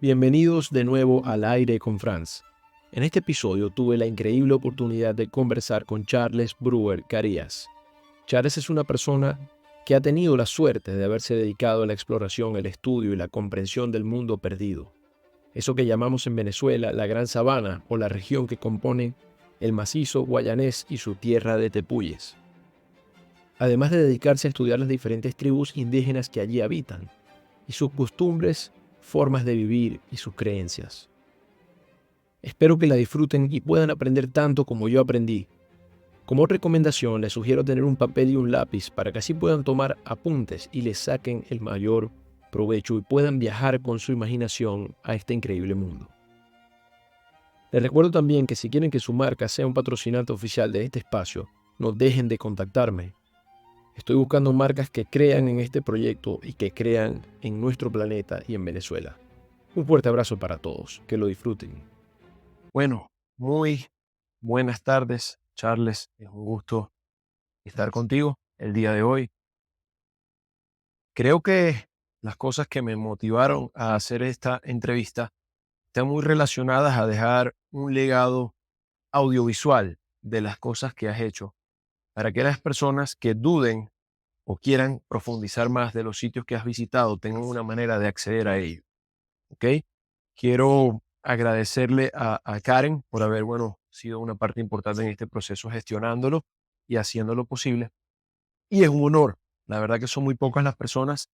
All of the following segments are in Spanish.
Bienvenidos de nuevo al Aire con Franz. En este episodio tuve la increíble oportunidad de conversar con Charles Brewer Carías. Charles es una persona que ha tenido la suerte de haberse dedicado a la exploración, el estudio y la comprensión del mundo perdido. Eso que llamamos en Venezuela la Gran Sabana o la región que compone el macizo guayanés y su tierra de tepuyes. Además de dedicarse a estudiar las diferentes tribus indígenas que allí habitan y sus costumbres, formas de vivir y sus creencias. Espero que la disfruten y puedan aprender tanto como yo aprendí. Como recomendación, les sugiero tener un papel y un lápiz para que así puedan tomar apuntes y les saquen el mayor provecho y puedan viajar con su imaginación a este increíble mundo. Les recuerdo también que si quieren que su marca sea un patrocinante oficial de este espacio, no dejen de contactarme. Estoy buscando marcas que crean en este proyecto y que crean en nuestro planeta y en Venezuela. Un fuerte abrazo para todos. Que lo disfruten. Bueno, muy buenas tardes, Charles. Es un gusto estar contigo el día de hoy. Creo que las cosas que me motivaron a hacer esta entrevista están muy relacionadas a dejar un legado audiovisual de las cosas que has hecho para que las personas que duden o quieran profundizar más de los sitios que has visitado tengan una manera de acceder a ello. ¿Ok? Quiero agradecerle a Karen por haber, sido una parte importante en este proceso gestionándolo y haciéndolo posible. Y es un honor. La verdad que son muy pocas las personas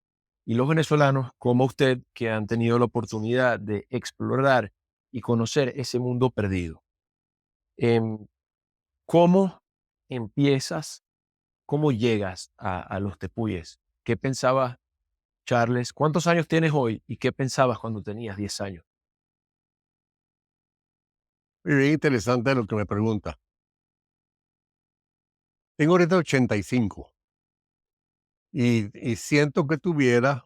y los venezolanos como usted que han tenido la oportunidad de explorar y conocer ese mundo perdido. Em, ¿Cómo empiezas? ¿Cómo llegas a los tepuyes? ¿Qué pensabas, Charles? ¿Cuántos años tienes hoy y qué pensabas cuando tenías 10 años? Muy bien interesante lo que me pregunta. Tengo ahorita 85 y siento que tuviera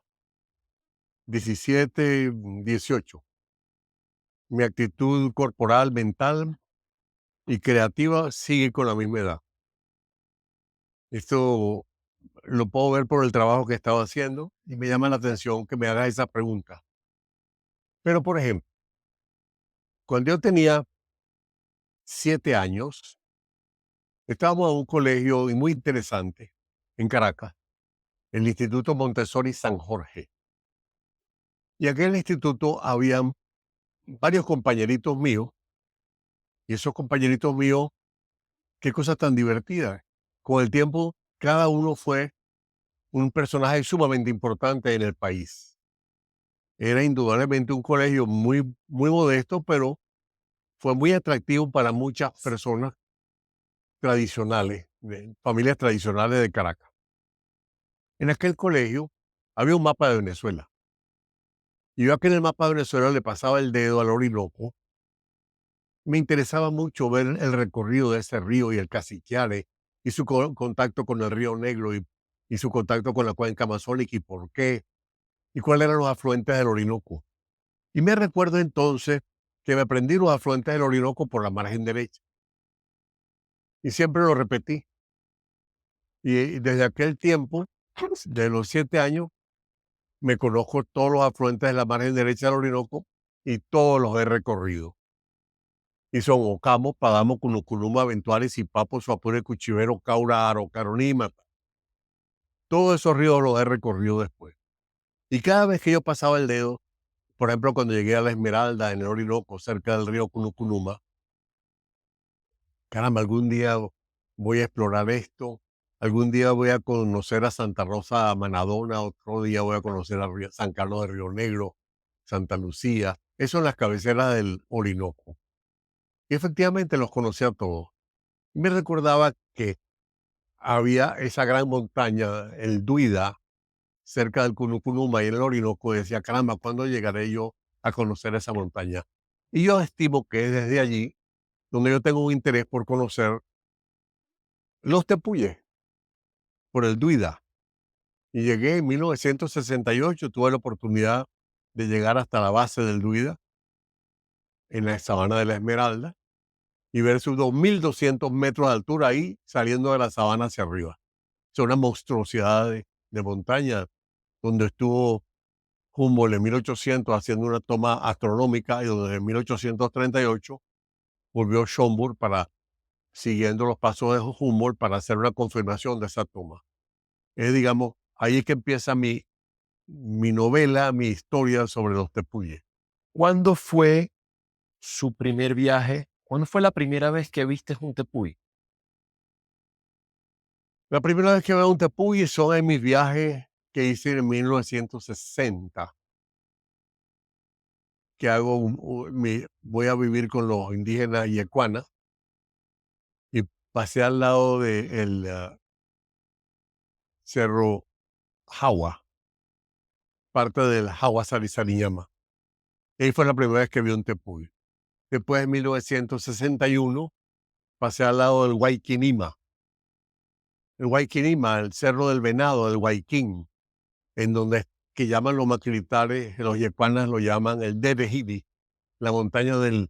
17, 18. Mi actitud corporal, mental y creativa sigue con la misma edad. Esto lo puedo ver por el trabajo que he estado haciendo y me llama la atención que me haga esa pregunta. Pero, por ejemplo, cuando yo tenía 7 años, estábamos en un colegio muy interesante en Caracas, el Instituto Montessori San Jorge. Y en aquel instituto habían varios compañeritos míos, y esos compañeritos míos, qué cosa tan divertida. Con el tiempo, cada uno fue un personaje sumamente importante en el país. Era indudablemente un colegio muy, muy modesto, pero fue muy atractivo para muchas personas tradicionales, de familias tradicionales de Caracas. En aquel colegio había un mapa de Venezuela. Y yo que en el mapa de Venezuela le pasaba el dedo al Orinoco. Me interesaba mucho ver el recorrido de ese río y el Caciquiare y su contacto con el río Negro y su contacto con la cuenca amazónica y por qué, y cuáles eran los afluentes del Orinoco. Y me recuerdo entonces que me aprendí los afluentes del Orinoco por la margen derecha. Y siempre lo repetí. Y desde aquel tiempo, de los 7 años, me conozco todos los afluentes de la margen derecha del Orinoco y todos los he recorrido. Y son Ocamo, Padamo, Cunuculuma, Ventuares, Ipapo, Suapure, Cuchivero, Caura, Aro, Caronima. Todos esos ríos los he recorrido después. Y cada vez que yo pasaba el dedo, por ejemplo, cuando llegué a La Esmeralda, en el Orinoco, cerca del río Cunuculuma, caramba, algún día voy a explorar esto, algún día voy a conocer a Santa Rosa Manadona, otro día voy a conocer a San Carlos de Río Negro, Santa Lucía. Eso son las cabeceras del Orinoco. Y efectivamente los conocí a todos. Y me recordaba que había esa gran montaña, el Duida, cerca del Cunucunuma y en el Orinoco. Decía, caramba, ¿cuándo llegaré yo a conocer esa montaña? Y yo estimo que es desde allí donde yo tengo un interés por conocer los tepuyes, por el Duida. Y llegué en 1968, tuve la oportunidad de llegar hasta la base del Duida, en la sabana de la Esmeralda, y ver sus 2.200 metros de altura ahí, saliendo de la sabana hacia arriba. Es una monstruosidad de montaña donde estuvo Humboldt en 1800 haciendo una toma astronómica y donde en 1838 volvió Schomburg siguiendo los pasos de Humboldt para hacer una confirmación de esa toma. Digamos, ahí es que empieza mi novela, mi historia sobre los tepuyes. ¿Cuándo fue su primer viaje? ¿Cuándo fue la primera vez que viste un tepuy? La primera vez que veo un tepuy son en mis viajes que hice en 1960, que voy a vivir con los indígenas yecuanas y pasé al lado del cerro Jagua, parte del Jagua Sarisariñama. Ahí fue la primera vez que vi un tepuy. Después, en 1961, pasé al lado del Huayquinima. El Huayquinima, el Cerro del Venado, del Huayquín, en donde que llaman los maquilitares, los yecuanas lo llaman el Dedejidi, la montaña del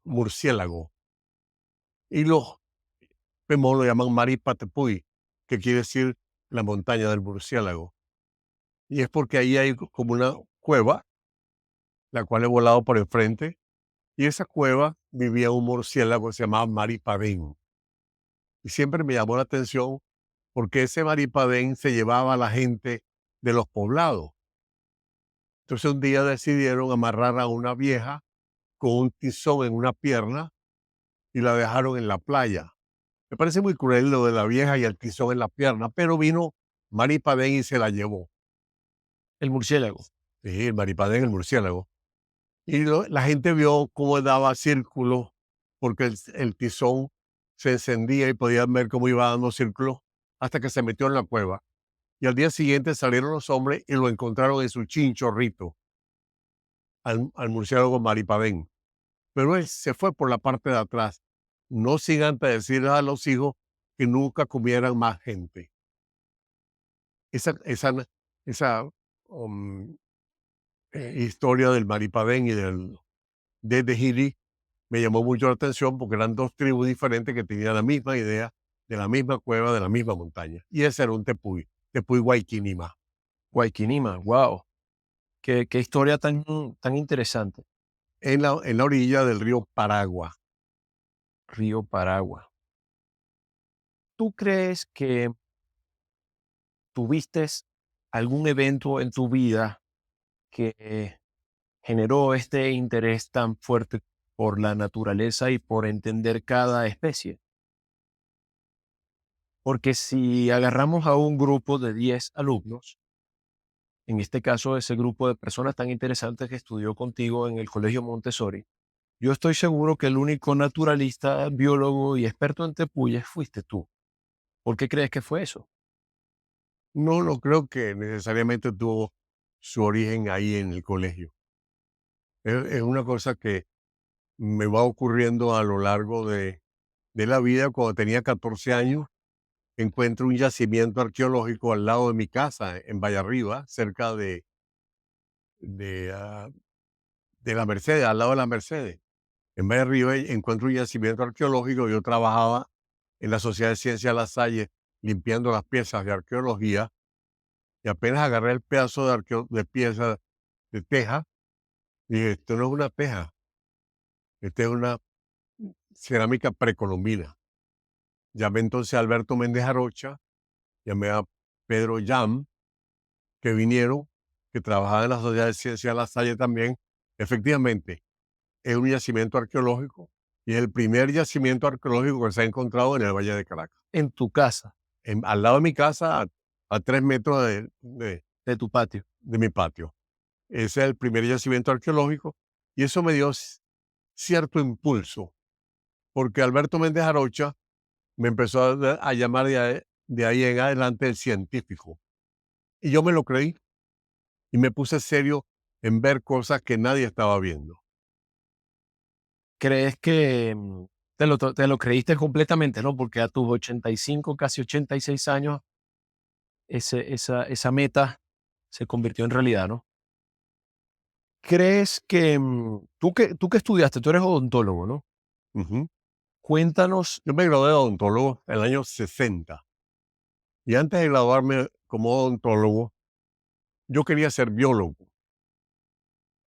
murciélago. Y los Pemón lo llaman Maripatepuy, que quiere decir la montaña del murciélago. Y es porque ahí hay como una cueva, la cual he volado por el frente, y esa cueva vivía un murciélago que se llamaba Maripadén. Y siempre me llamó la atención porque ese Maripadén se llevaba a la gente de los poblados. Entonces un día decidieron amarrar a una vieja con un tizón en una pierna y la dejaron en la playa. Me parece muy cruel lo de la vieja y el tizón en la pierna, pero vino Maripadén y se la llevó. El murciélago. Sí, el Maripadén, el murciélago. Y la gente vio cómo daba círculos, porque el tizón se encendía y podían ver cómo iba dando círculos hasta que se metió en la cueva. Y al día siguiente salieron los hombres y lo encontraron en su chinchorrito, al murciélago Maripadén. Pero él se fue por la parte de atrás, no sin antes decirle a los hijos que nunca comieran más gente. Esa um, historia del Maripadén y del Dedejiri me llamó mucho la atención porque eran dos tribus diferentes que tenían la misma idea de la misma cueva, de la misma montaña. Y ese era un tepuy, tepuy Guayquinima, Guayquinima, wow. Qué historia tan interesante. en la orilla del río Paragua. Río Paragua. ¿Tú crees que tuviste algún evento en tu vida que generó este interés tan fuerte por la naturaleza y por entender cada especie? Porque si agarramos a un grupo de 10 alumnos, en este caso ese grupo de personas tan interesantes que estudió contigo en el Colegio Montessori, yo estoy seguro que el único naturalista, biólogo y experto en tepuyes fuiste tú. ¿Por qué crees que fue eso? No creo que necesariamente tuvo su origen ahí en el colegio. Es una cosa que me va ocurriendo a lo largo de la vida. Cuando tenía 14 años, encuentro un yacimiento arqueológico al lado de mi casa, en Vallarriba, cerca de, ah, de la Merced, al lado de la Mercedes. En Vallarriba encuentro un yacimiento arqueológico. Yo trabajaba en la Sociedad de Ciencias La Salle limpiando las piezas de arqueología y apenas agarré el pedazo de pieza de teja, dije, esto no es una teja, esta es una cerámica precolombina. Llamé entonces a Alberto Méndez Arocha, llamé a Pedro Yam, que vinieron, que trabajaban en la Sociedad de Ciencias La Salle también. Efectivamente, es un yacimiento arqueológico y es el primer yacimiento arqueológico que se ha encontrado en el Valle de Caracas. En tu casa, Al lado de mi casa, a 3 metros de tu patio. de mi patio. Ese es el primer yacimiento arqueológico y eso me dio cierto impulso, porque Alberto Méndez Arocha me empezó a llamar de ahí en adelante el científico. Y yo me lo creí y me puse serio en ver cosas que nadie estaba viendo. ¿Crees que te lo creíste completamente, no? Porque a tus 85, casi 86 años, esa meta se convirtió en realidad, ¿no? ¿Crees que tú que estudiaste, tú eres odontólogo, ¿no? Ujú. Cuéntanos, Yo me gradué de odontólogo en el año 60 y antes de graduarme como odontólogo, Yo quería ser biólogo,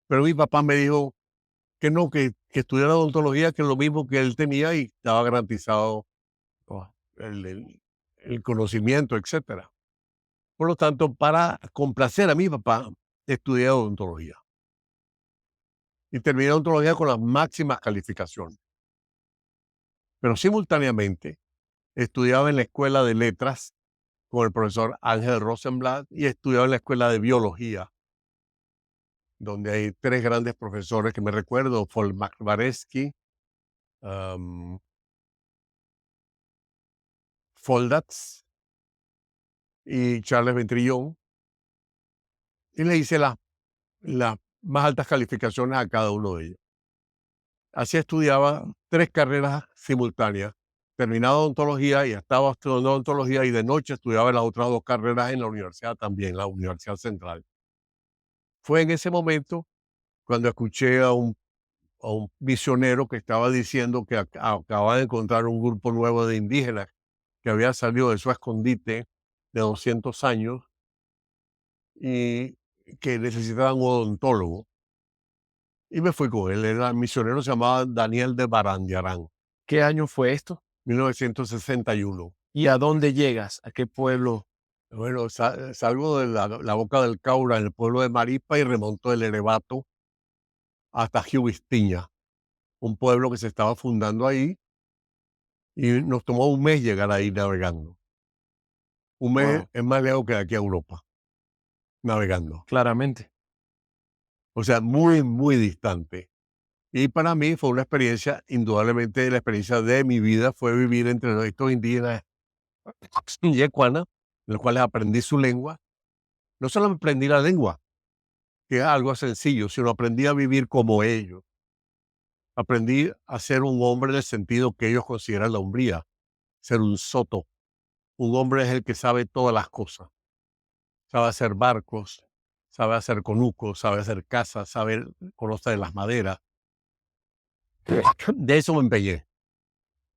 pero mi papá me dijo que no, que estudiara odontología, que es lo mismo que él tenía y estaba garantizado oh, el conocimiento, etcétera. Por lo tanto, para complacer a mi papá, estudié odontología y terminé odontología con las máximas calificaciones. Pero simultáneamente estudiaba en la escuela de letras con el profesor Ángel Rosenblatt y estudiaba en la escuela de biología, donde hay 3 grandes profesores que me recuerdo, Folmakvareski, Foldatz y Charles Ventrillón, y le hice las más altas calificaciones a cada uno de ellos. Así estudiaba 3 carreras simultáneas. Terminaba odontología y estaba estudiando odontología y de noche estudiaba las otras 2 carreras en la universidad también, la Universidad Central. Fue en ese momento cuando escuché a un misionero que estaba diciendo que acababa de encontrar un grupo nuevo de indígenas que había salido de su escondite de 200 años y que necesitaban un odontólogo. Y me fui con él. El misionero se llamaba Daniel de Barandiarán, ¿Qué año fue esto? 1961. ¿Y a dónde llegas? ¿A qué pueblo? Bueno, salgo de la Boca del Caura, en el pueblo de Maripa, y remonto el Erevato hasta Jubistiña, un pueblo que se estaba fundando ahí, y nos tomó un mes llegar ahí navegando. Un mes Wow, es más lejos que de aquí a Europa, navegando. claramente. O sea, muy, muy distante. Y para mí fue una experiencia, indudablemente la experiencia de mi vida fue vivir entre estos indígenas yecuanas, en los cuales aprendí su lengua. No solo aprendí la lengua, que es algo sencillo, sino aprendí a vivir como ellos. Aprendí a ser un hombre en el sentido que ellos consideran la hombría, ser un soto. Un hombre es el que sabe todas las cosas. Sabe hacer barcos, sabe hacer conucos, sabe hacer casas, sabe conocer las maderas. De eso me empeñé.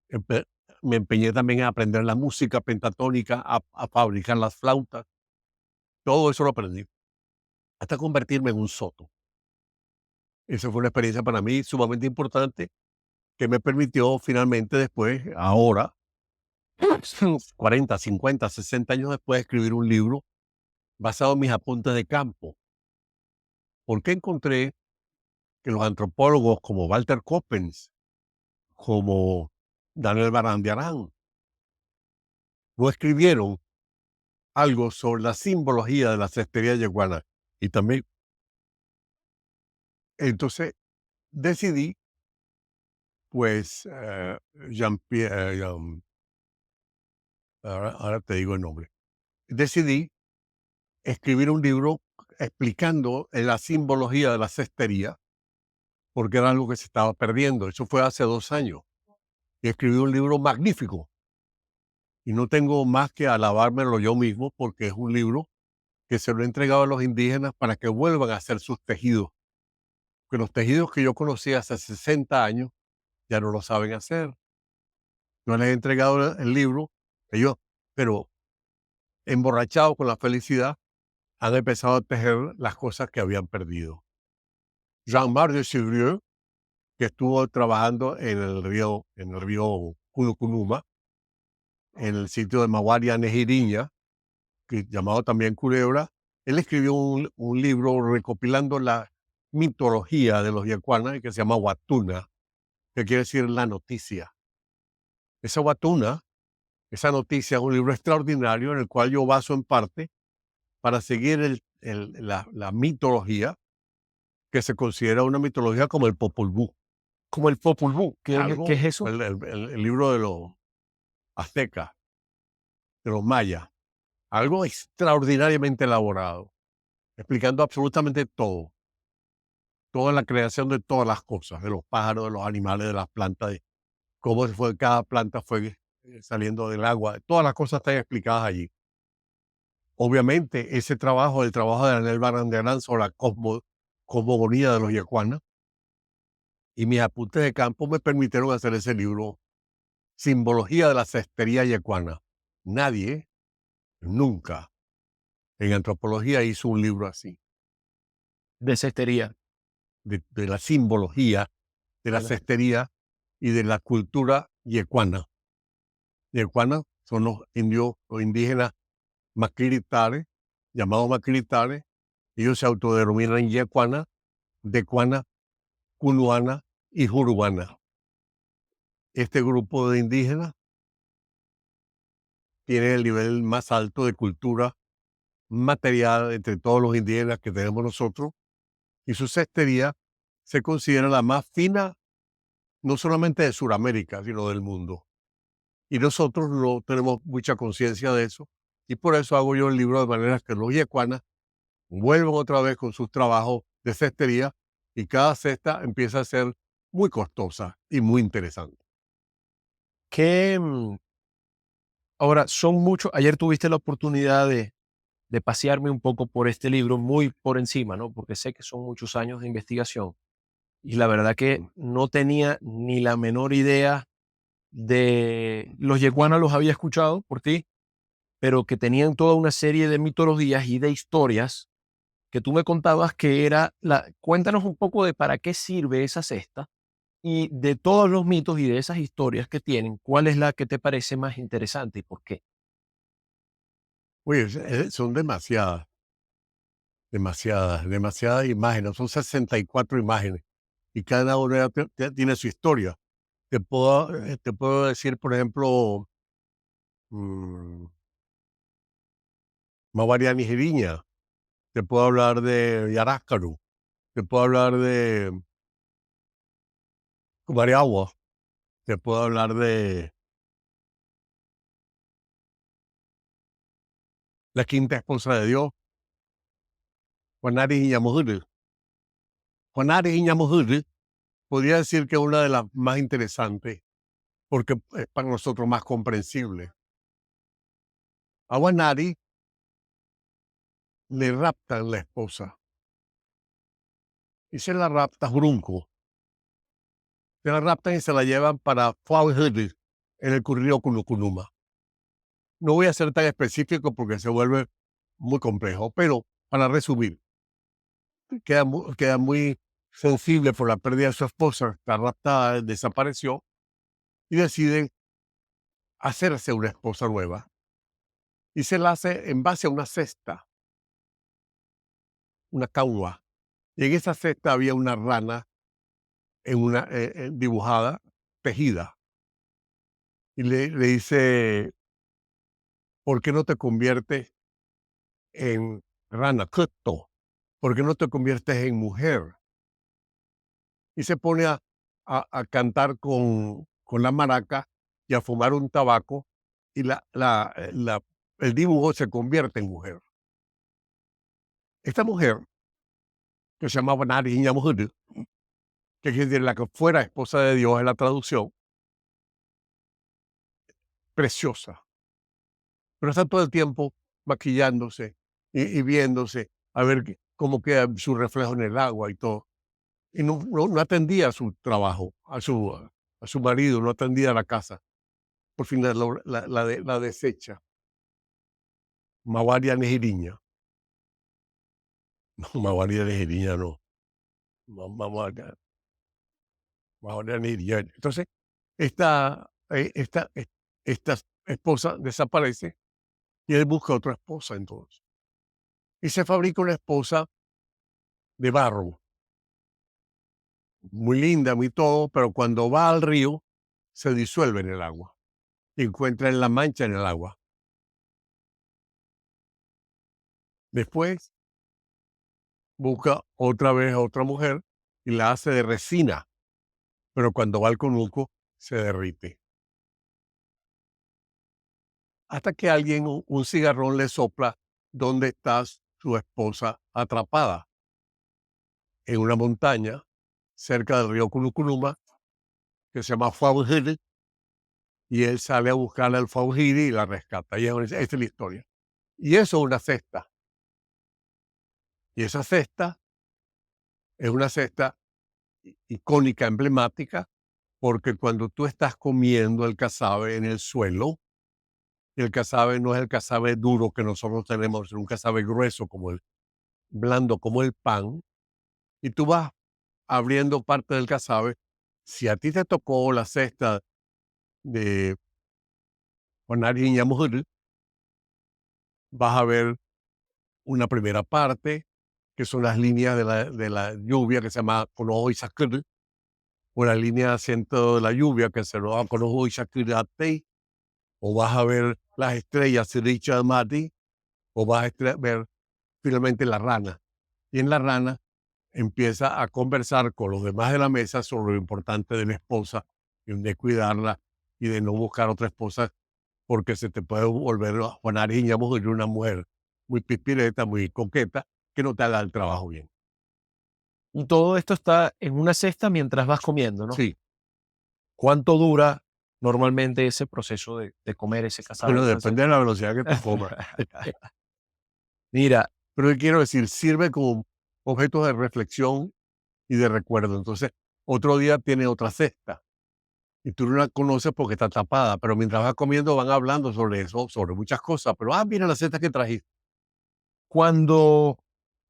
Empe- Me empeñé también en aprender la música pentatónica, a fabricar las flautas. Todo eso lo aprendí, hasta convertirme en un soto. Esa fue una experiencia para mí sumamente importante que me permitió finalmente después, ahora, 40, 50, 60 años después, escribir un libro basado en mis apuntes de campo. Porque encontré que los antropólogos como Walter Coppens, como Daniel Barandiarán, no escribieron algo sobre la simbología de la cestería yeguana. Y también, entonces, decidí, pues, Jean-Pierre, ahora te digo el nombre, decidí escribir un libro explicando la simbología de la cestería, porque era algo que se estaba perdiendo. Eso fue hace 2 años. Y escribí un libro magnífico. Y no tengo más que alabármelo yo mismo, porque es un libro que se lo he entregado a los indígenas para que vuelvan a hacer sus tejidos. Que los tejidos que yo conocí hace 60 años ya no lo saben hacer. Yo les he entregado el libro, ellos, pero emborrachados con la felicidad, han empezado a tejer las cosas que habían perdido. Jean-Marc de Chevrieux, que estuvo trabajando en el río Culucunuma, en el sitio de Maguaria Nejiriña, que llamado también Culebra, él escribió un libro recopilando la mitología de los yacuanas que se llama Huatuna, que quiere decir la noticia. Esa Huatuna, esa noticia es un libro extraordinario en el cual yo baso en parte para seguir la mitología, que se considera una mitología como el Popol Vuh. Como el Popol Vuh. ¿Qué es Algo, eso? el libro de los aztecas, de los mayas, algo extraordinariamente elaborado, explicando absolutamente todo, toda la creación de todas las cosas, de los pájaros, de los animales, de las plantas, de cómo cada planta fue saliendo del agua, todas las cosas están explicadas allí. Obviamente, ese trabajo, el trabajo de Daniel Barandiarán sobre la cosmogonía de los yacuanas y mis apuntes de campo me permitieron hacer ese libro, Simbología de la cestería yacuana. Nadie, nunca, en antropología hizo un libro así, De cestería. de la simbología, de la Bueno, cestería y de la cultura yecuana. Yecuana son los indios o indígenas maquiritales, llamados maquiritales. Ellos se autodenominan yecuana, decuana, cunuana y juruana. Este grupo de indígenas tiene el nivel más alto de cultura material entre todos los indígenas que tenemos nosotros, y su cestería se considera la más fina, no solamente de Sudamérica, sino del mundo. Y nosotros no tenemos mucha conciencia de eso, y por eso hago yo el libro de manera que los yecuanas vuelvan otra vez con sus trabajos de cestería, y cada cesta empieza a ser muy costosa y muy interesante. ¿qué, ahora son muchos? Ayer tuviste la oportunidad de pasearme un poco por este libro, muy por encima, ¿no? Porque sé que son muchos años de investigación. Y la verdad que no tenía ni la menor idea de los yeguanas, los había escuchado por ti, pero que tenían toda una serie de mitologías y de historias que tú me contabas que era la cuéntanos un poco de para qué sirve esa cesta y de todos los mitos y de esas historias que tienen, ¿cuál es la que te parece más interesante y por qué? Oye, son demasiadas, demasiadas imágenes, son 64 imágenes, y cada una tiene su historia. Te puedo decir, por ejemplo, mm, Mawari Nigeriña, te puedo hablar de Yaráscaru, te puedo hablar de Mariagua, te puedo hablar de la quinta esposa de Dios, Juanari Iñamujiri. Juanari Iñamujiri podría decir que es una de las más interesantes, porque es para nosotros más comprensible. A Juanari le raptan la esposa, y se la rapta Brunco. Se la raptan y se la llevan para Fuauhiri, en el Currío Cunucunuma. No voy a ser tan específico porque se vuelve muy complejo, pero para resumir, queda muy sensible por la pérdida de su esposa, está raptada, desapareció, y deciden hacerse una esposa nueva. Y se la hace en base a una cesta, una caua. Y en esa cesta había una rana dibujada, tejida. Y le dice, ¿por qué no te conviertes en rana? Kutto? ¿Por qué no te conviertes en mujer? Y se pone a cantar con la maraca y a fumar un tabaco, y el dibujo se convierte en mujer. Esta mujer, que se llamaba Nari Ñamuhuru, que quiere decir la que fuera esposa de Dios en la traducción, preciosa, pero está todo el tiempo maquillándose y viéndose a ver cómo queda su reflejo en el agua y todo. Y no atendía a su trabajo, a su marido, no atendía a la casa. Por fin la desecha. Mawaria Nejiriña. No, Mawaria Nejiriña no. Mawaria Nejiriña. Entonces, esta esposa desaparece, y él busca otra esposa entonces. Y se fabrica una esposa de barro, muy linda, muy todo, pero cuando va al río, se disuelve en el agua y encuentra en la mancha en el agua. Después busca otra vez a otra mujer y la hace de resina, pero cuando va al conuco se derrite. Hasta que alguien, un cigarrón, le sopla dónde está su esposa atrapada, en una montaña cerca del río Cunucunuma, que se llama Fuauhiri, y él sale a buscarla al Fuauhiri y la rescata. Y esa es la historia. Y eso es una cesta. Y esa cesta es una cesta icónica, emblemática, porque cuando tú estás comiendo el casabe en el suelo, Y el casabe no es el casabe duro que nosotros tenemos, es un casabe grueso, como el blando, como el pan. Y tú vas abriendo parte del casabe. Si a ti te tocó la cesta de Juan Mujer, vas a ver una primera parte, que son las líneas de la lluvia, que se llama Konoho Isakir, o la línea de acento de la lluvia, que se llama Konoho Isakir Atei, o vas a ver las estrellas de Richard Mati, o vas a ver finalmente la rana. Y en la rana empieza a conversar con los demás de la mesa sobre lo importante de la esposa y de cuidarla y de no buscar otra esposa porque se te puede volver Juana Mujer, una mujer muy pispireta, muy coqueta, que no te haga el trabajo bien. Y todo esto está en una cesta mientras vas comiendo, ¿no? Sí, ¿Cuánto dura normalmente ese proceso de comer ese casabe bueno, en una depende cesta? de la velocidad que te comas. Mira, Pero ¿qué quiero decir? Sirve como objeto de reflexión y de recuerdo. Entonces, otro día tiene otra cesta y tú no la conoces porque está tapada, pero mientras vas comiendo van hablando sobre eso, sobre muchas cosas. Pero, mira la cesta que trajiste. cuando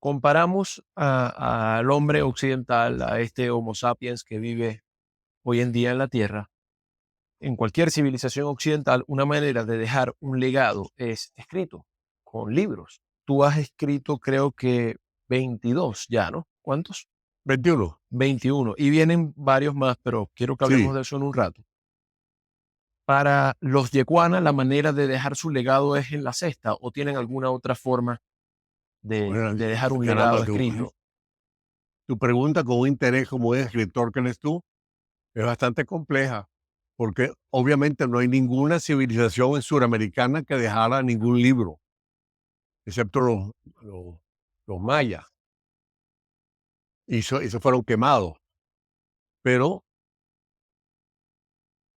comparamos al hombre occidental, a este Homo sapiens que vive hoy en día en la Tierra, en cualquier civilización occidental, una manera de dejar un legado es escrito, con libros. Tú has escrito, creo que 22 ya, ¿no? ¿Cuántos? 21. 21. Y vienen varios más, pero quiero que hablemos Sí. de eso en un rato. Para los yecuanas, la manera de dejar su legado es en la cesta, o tienen alguna otra forma Bueno, de dejar un caramba, legado escrito. tu pregunta con un interés como un escritor que eres tú es bastante compleja, porque obviamente no hay ninguna civilización en suramericana que dejara ningún libro, excepto los, los mayas, y eso fueron quemados. Pero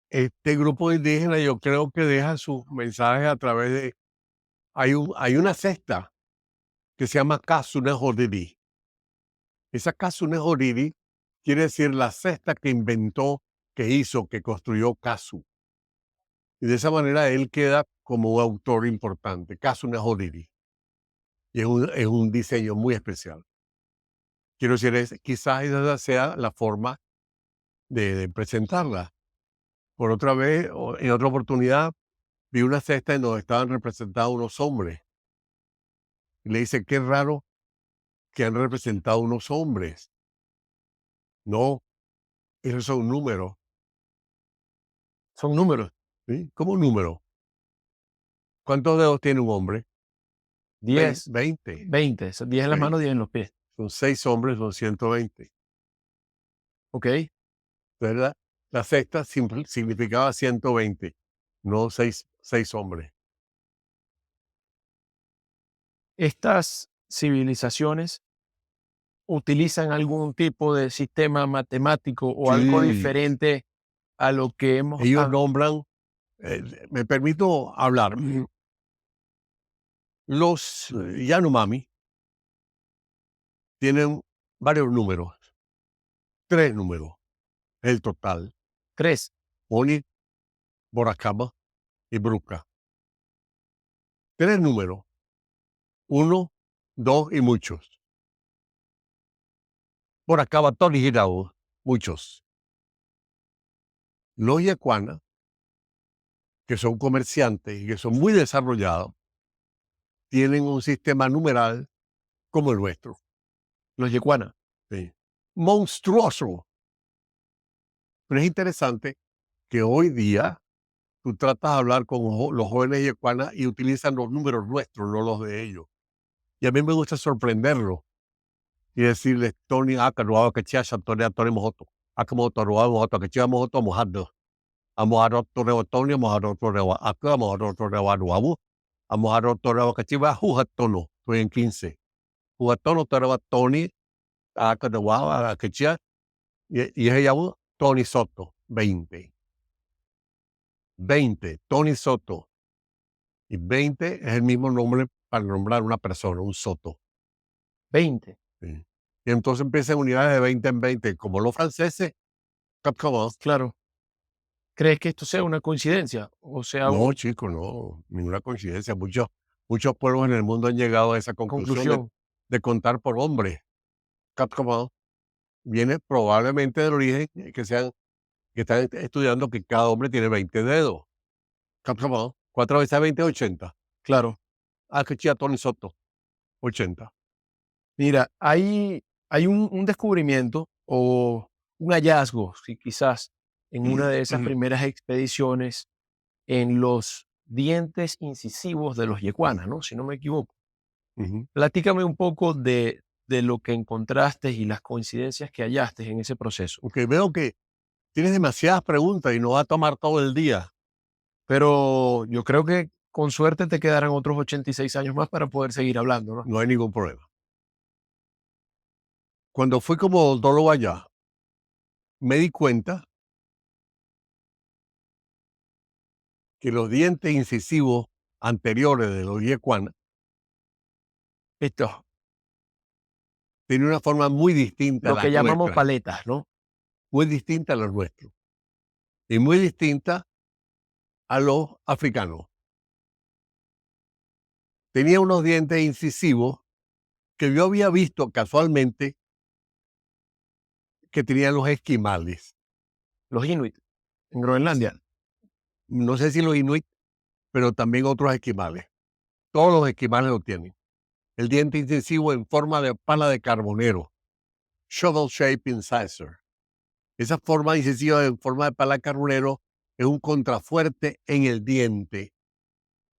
este grupo de indígenas yo creo que deja sus mensajes a través de... hay una cesta que se llama Kasune Horiri. Esa Kasune Horiri quiere decir la cesta que inventó, que hizo, que construyó Kasu. Y de esa manera él queda como un autor importante, Kasune Horiri. Y es un diseño muy especial. Quiero decir, quizás esa sea la forma de presentarla. Por otra vez, en otra oportunidad, vi una cesta en donde estaban representados unos hombres. Y le dice, qué raro que han representado unos hombres. No, esos son números. Son números. ¿Sí? ¿Cómo número? ¿Cuántos dedos tiene un hombre? 10, 20. 20. 10 en las manos, 10 en los pies. Son 6 hombres, son 120. ¿Ok? Entonces, la sexta significaba 120, no seis hombres. Estas civilizaciones utilizan algún tipo de sistema matemático o algo Sí, diferente a lo que hemos... ellos nombran, me permito hablar, los Yanomami tienen varios números, 3 números, el total, ¿Crees? Oni, Boracaba y Bruca. 3 números, uno, 2 y muchos. Boracaba, Tony Girao, muchos. Los Yacuanas, que son comerciantes y que son muy desarrollados, tienen un sistema numeral como el nuestro. Los yecuanas. Sí. Monstruoso. Pero es interesante que hoy día tú tratas de hablar con los jóvenes yecuanas y utilizan los números nuestros, no los de ellos. Y a mí me gusta sorprenderlos y decirles, Tony, Akaruaba, que chia, Tony, Tony Mojoto, Akamoto, Ruaba, Mojoto, que chia, Mojoto, Mojado, Amojaro, Toreo, Tony, Mojaro, Toreo, Aka, Mojaro, Toreo, Ruabu, Amojaro, Toreo, que chiva, Jujatono, estoy en 15. Jujatono, Toreo, Tony, Akaruaba, que chia, y ella llamó Tony Soto, 20. 20, Tony Soto. Y 20 es el mismo nombre para nombrar una persona, un Soto. 20. Sí. Y entonces empiezan unidades de 20 en 20, como los franceses, Claro. ¿Crees que esto sea una coincidencia o sea No, una chico, no, ninguna coincidencia. Muchos pueblos en el mundo han llegado a esa conclusión conclusión? de contar por hombres. Capcom viene probablemente del origen que están estudiando que cada hombre tiene 20 dedos. Capcom, 4 veces 20 80. Claro. Ah, que chía Tony Soto, 80. Mira, hay un descubrimiento o un hallazgo, sí, quizás, en una de esas Ujú, primeras expediciones en los dientes incisivos de los yecuanas, ¿no? Si no me equivoco. ujú. Platícame un poco de lo que encontraste y las coincidencias que hallaste en ese proceso. Ok, veo que tienes demasiadas preguntas y no va a tomar todo el día. Pero yo creo que con suerte te quedarán otros 86 años más para poder seguir hablando, ¿no? No hay ningún problema. Cuando fui como odontólogo allá, me di cuenta que los dientes incisivos anteriores de los yecuanas Esto, tenían una forma muy distinta a lo que las llamamos nuestras, paletas, ¿no? muy distinta a los nuestros y muy distinta a los africanos. Tenía unos dientes incisivos que yo había visto casualmente que tenían los esquimales. Los inuit en Groenlandia. No sé si los inuit, pero también otros esquimales. Todos los esquimales lo tienen. El diente incisivo en forma de pala de carbonero, shovel shape incisor. Esa forma incisiva en forma de pala de carbonero es un contrafuerte en el diente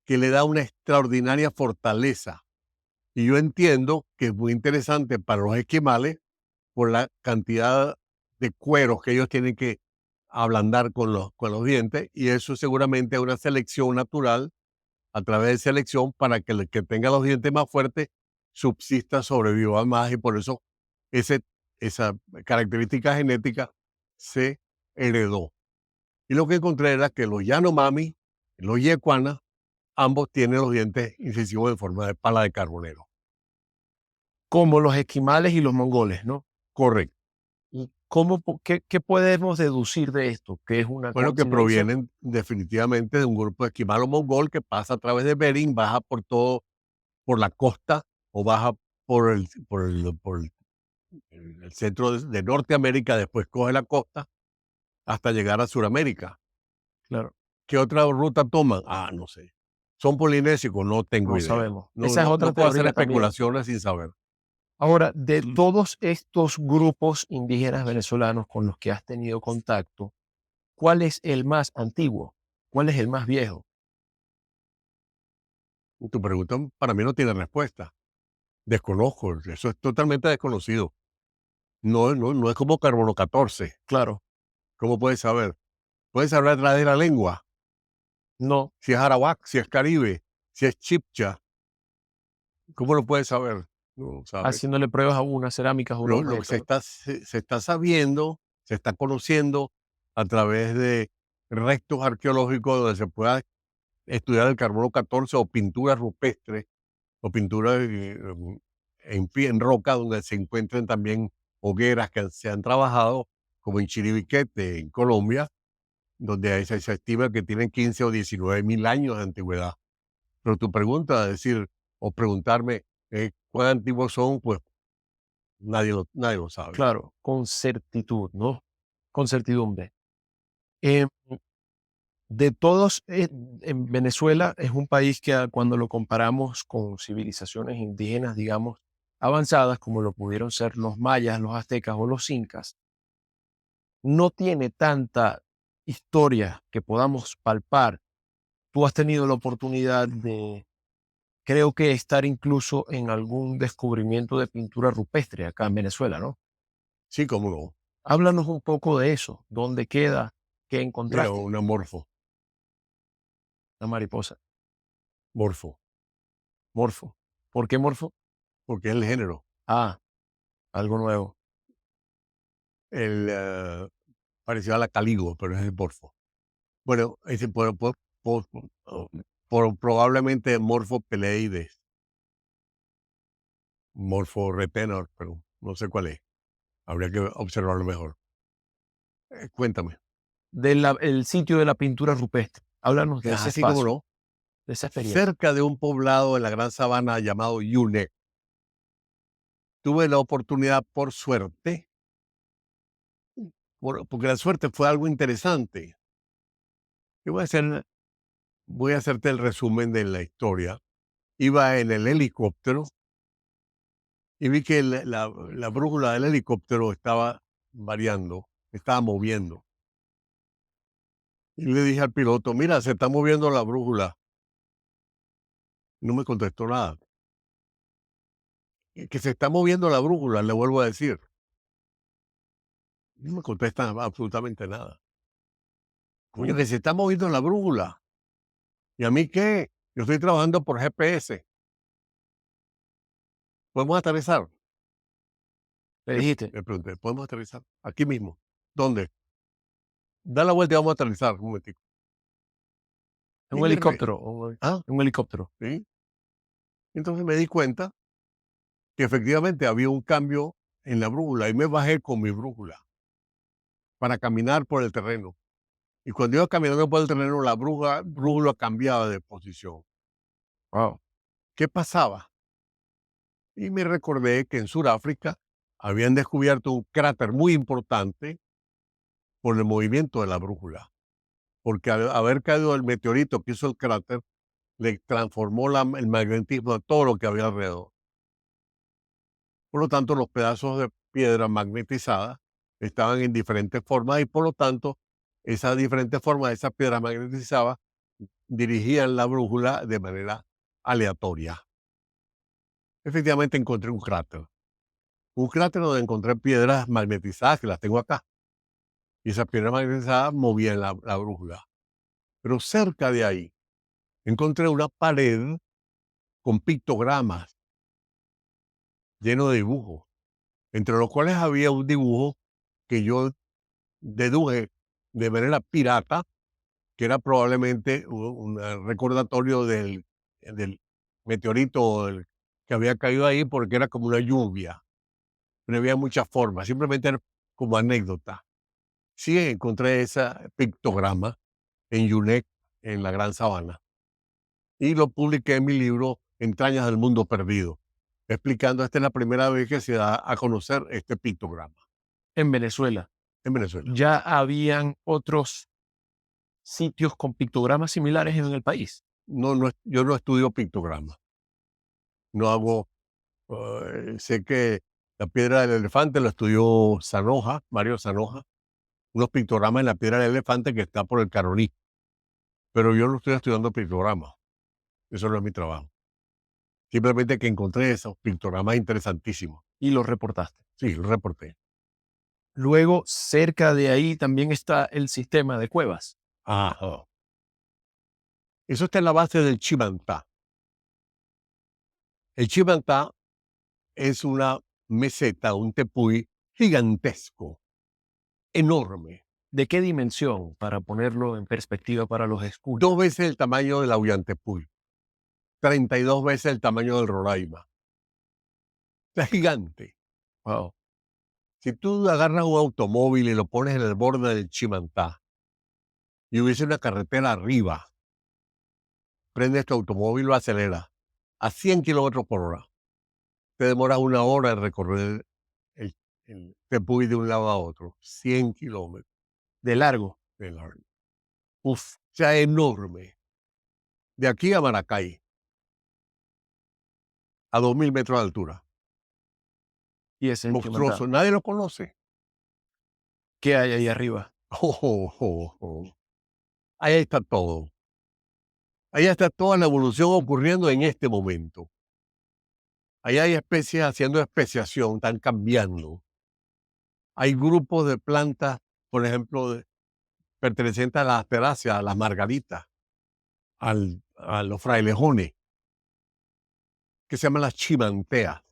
que le da una extraordinaria fortaleza. Y yo entiendo que es muy interesante para los esquimales por la cantidad de cueros que ellos tienen que ablandar con los dientes, y eso seguramente es una selección natural a través de selección para que el que tenga los dientes más fuertes subsista, sobreviva más, y por eso ese, esa característica genética se heredó. Y lo que encontré era que los Yanomami, los Yecuanas, ambos tienen los dientes incisivos en forma de pala de carbonero. Como los esquimales y los mongoles, ¿no? Correcto. ¿Y qué podemos deducir de esto? ¿Que es una Bueno, que coincidencia? provienen definitivamente de un grupo esquimal o mongol que pasa a través de Bering, baja por todo, por la costa, o baja por el centro de Norteamérica, después coge la costa hasta llegar a Sudamérica. Claro, ¿Qué otra ruta toman? Ah, no sé. ¿Son polinésicos? No tengo no idea. sabemos. No, Esa es no, otra no puedo hacer teoría también. especulaciones sin saber. Ahora, de Mm. todos estos grupos indígenas venezolanos con los que has tenido contacto, ¿cuál es el más antiguo? ¿Cuál es el más viejo? Tu pregunta para mí no tiene respuesta. Desconozco, eso es totalmente desconocido. No es como carbono 14. Claro, ¿Cómo puedes saber? Puedes hablar a través de la lengua, no, si es arawak, si es caribe, si es chipcha. ¿Cómo lo puedes saber? No sabes. haciéndole pruebas a unas cerámicas o unos Lo que objetos, ¿no? se está sabiendo, se está conociendo a través de restos arqueológicos donde se pueda estudiar el carbono 14 o pinturas rupestres o pinturas en roca donde se encuentren también hogueras que se han trabajado, como en Chiribiquete, en Colombia, donde se estima que tienen 15 o 19.000 años de antigüedad. Pero tu pregunta, decir, o preguntarme cuán antiguos son, pues nadie lo sabe. Claro, con certitud, ¿no? Con certidumbre. Em, de todos, en Venezuela es un país que cuando lo comparamos con civilizaciones indígenas, digamos, avanzadas, como lo pudieron ser los mayas, los aztecas o los incas, no tiene tanta historia que podamos palpar. Tú has tenido la oportunidad de, creo que estar incluso en algún descubrimiento de pintura rupestre acá en Venezuela, ¿no? Sí, cómo no. Háblanos un poco de eso. ¿Dónde queda? ¿Qué Mira, encontraste? una La mariposa. morfo, Morfo. ¿Por qué morfo? porque es el género. Ah, algo nuevo. El, parecido a la caligo, pero es el morfo. Bueno, ese por- oh, probablemente Morfo peleides, Morfo retenor, pero no sé cuál es. Habría que observarlo mejor. Cuéntame. del sitio de la pintura rupestre. Háblanos de ese Así como espacio, no, de esa experiencia. cerca de un poblado en la Gran Sabana llamado Yune. Tuve la oportunidad, por suerte, porque la suerte fue algo interesante. Yo voy a hacerte el resumen de la historia. Iba en el helicóptero y vi que la brújula del helicóptero estaba variando, estaba moviendo. Y le dije al piloto, mira, se está moviendo la brújula. No me contestó nada. Que se está moviendo la brújula, le vuelvo a decir. No me contesta absolutamente nada. Coño, que se está moviendo la brújula. ¿Y a mí qué? Yo estoy trabajando por GPS. ¿Podemos aterrizar? Le dijiste, Le pregunté, ¿podemos aterrizar? Aquí mismo. ¿Dónde? Da la vuelta y vamos a aterrizar un momentico. en Y un helicóptero, ah, en un helicóptero. sí. Entonces me di cuenta que efectivamente había un cambio en la brújula y me bajé con mi brújula para caminar por el terreno. Y cuando iba caminando por el terreno, la brújula cambiaba de posición. Wow. ¿Qué pasaba? Y me recordé que en Sudáfrica habían descubierto un cráter muy importante por el movimiento de la brújula, porque al haber caído el meteorito que hizo el cráter, le transformó el magnetismo a todo lo que había alrededor. Por lo tanto, los pedazos de piedra magnetizada estaban en diferentes formas y por lo tanto, esas diferentes formas de esas piedras magnetizadas dirigían la brújula de manera aleatoria. Efectivamente encontré un cráter donde encontré piedras magnetizadas que las tengo acá. Y esas piedras magnetizadas movían la brújula. Pero cerca de ahí encontré una pared con pictogramas llenos de dibujos, entre los cuales había un dibujo que yo deduje de manera pirata, que era probablemente un recordatorio del meteorito que había caído ahí, porque era como una lluvia, pero había muchas formas, simplemente era como anécdota. Sí encontré ese pictograma en UNEC, en la Gran Sabana, y lo publiqué en mi libro Entrañas del Mundo Perdido, explicando esta es la primera vez que se da a conocer este pictograma En Venezuela. en Venezuela. ¿Ya habían otros sitios con pictogramas similares en el país? No, no, yo no estudio pictogramas, no hago, sé que la piedra del elefante lo estudió Zanoja, Mario Zanoja, unos pictogramas en la piedra del elefante que está por el Caroní, pero yo no estoy estudiando pictogramas, eso no es mi trabajo. Simplemente que encontré esos pictogramas interesantísimos. Y los reportaste. Sí, lo reporté. Luego, cerca de ahí también está el sistema de cuevas. Ajá. Eso está en la base del Chimantá. El Chimantá es una meseta, un tepuy gigantesco, enorme, ¿De qué dimensión? Para ponerlo en perspectiva para los escuchas. 2 veces el tamaño del Ollantaytambo, 32 veces el tamaño del Roraima. Es gigante. Wow. Si tú agarras un automóvil y lo pones en el borde del Chimantá y hubiese una carretera arriba, prendes tu automóvil y lo aceleras a 100 kilómetros por hora. Te demoras 1 hora en recorrer el Tepuy de un lado a otro. 100 kilómetros De largo. de largo. Uf, o sea, enorme. De aquí a Maracay, a 2000 metros de altura. Y ese es el Monstruoso. Chimantá. Nadie lo conoce. ¿Qué hay ahí arriba? Oh, oh, oh, oh. Ahí está todo. Ahí está toda la evolución ocurriendo en este momento. Ahí hay especies haciendo especiación, están cambiando. Hay grupos de plantas, por ejemplo, pertenecientes a las asteráceas, a las margaritas, a los frailejones, que se llaman las chimanteas.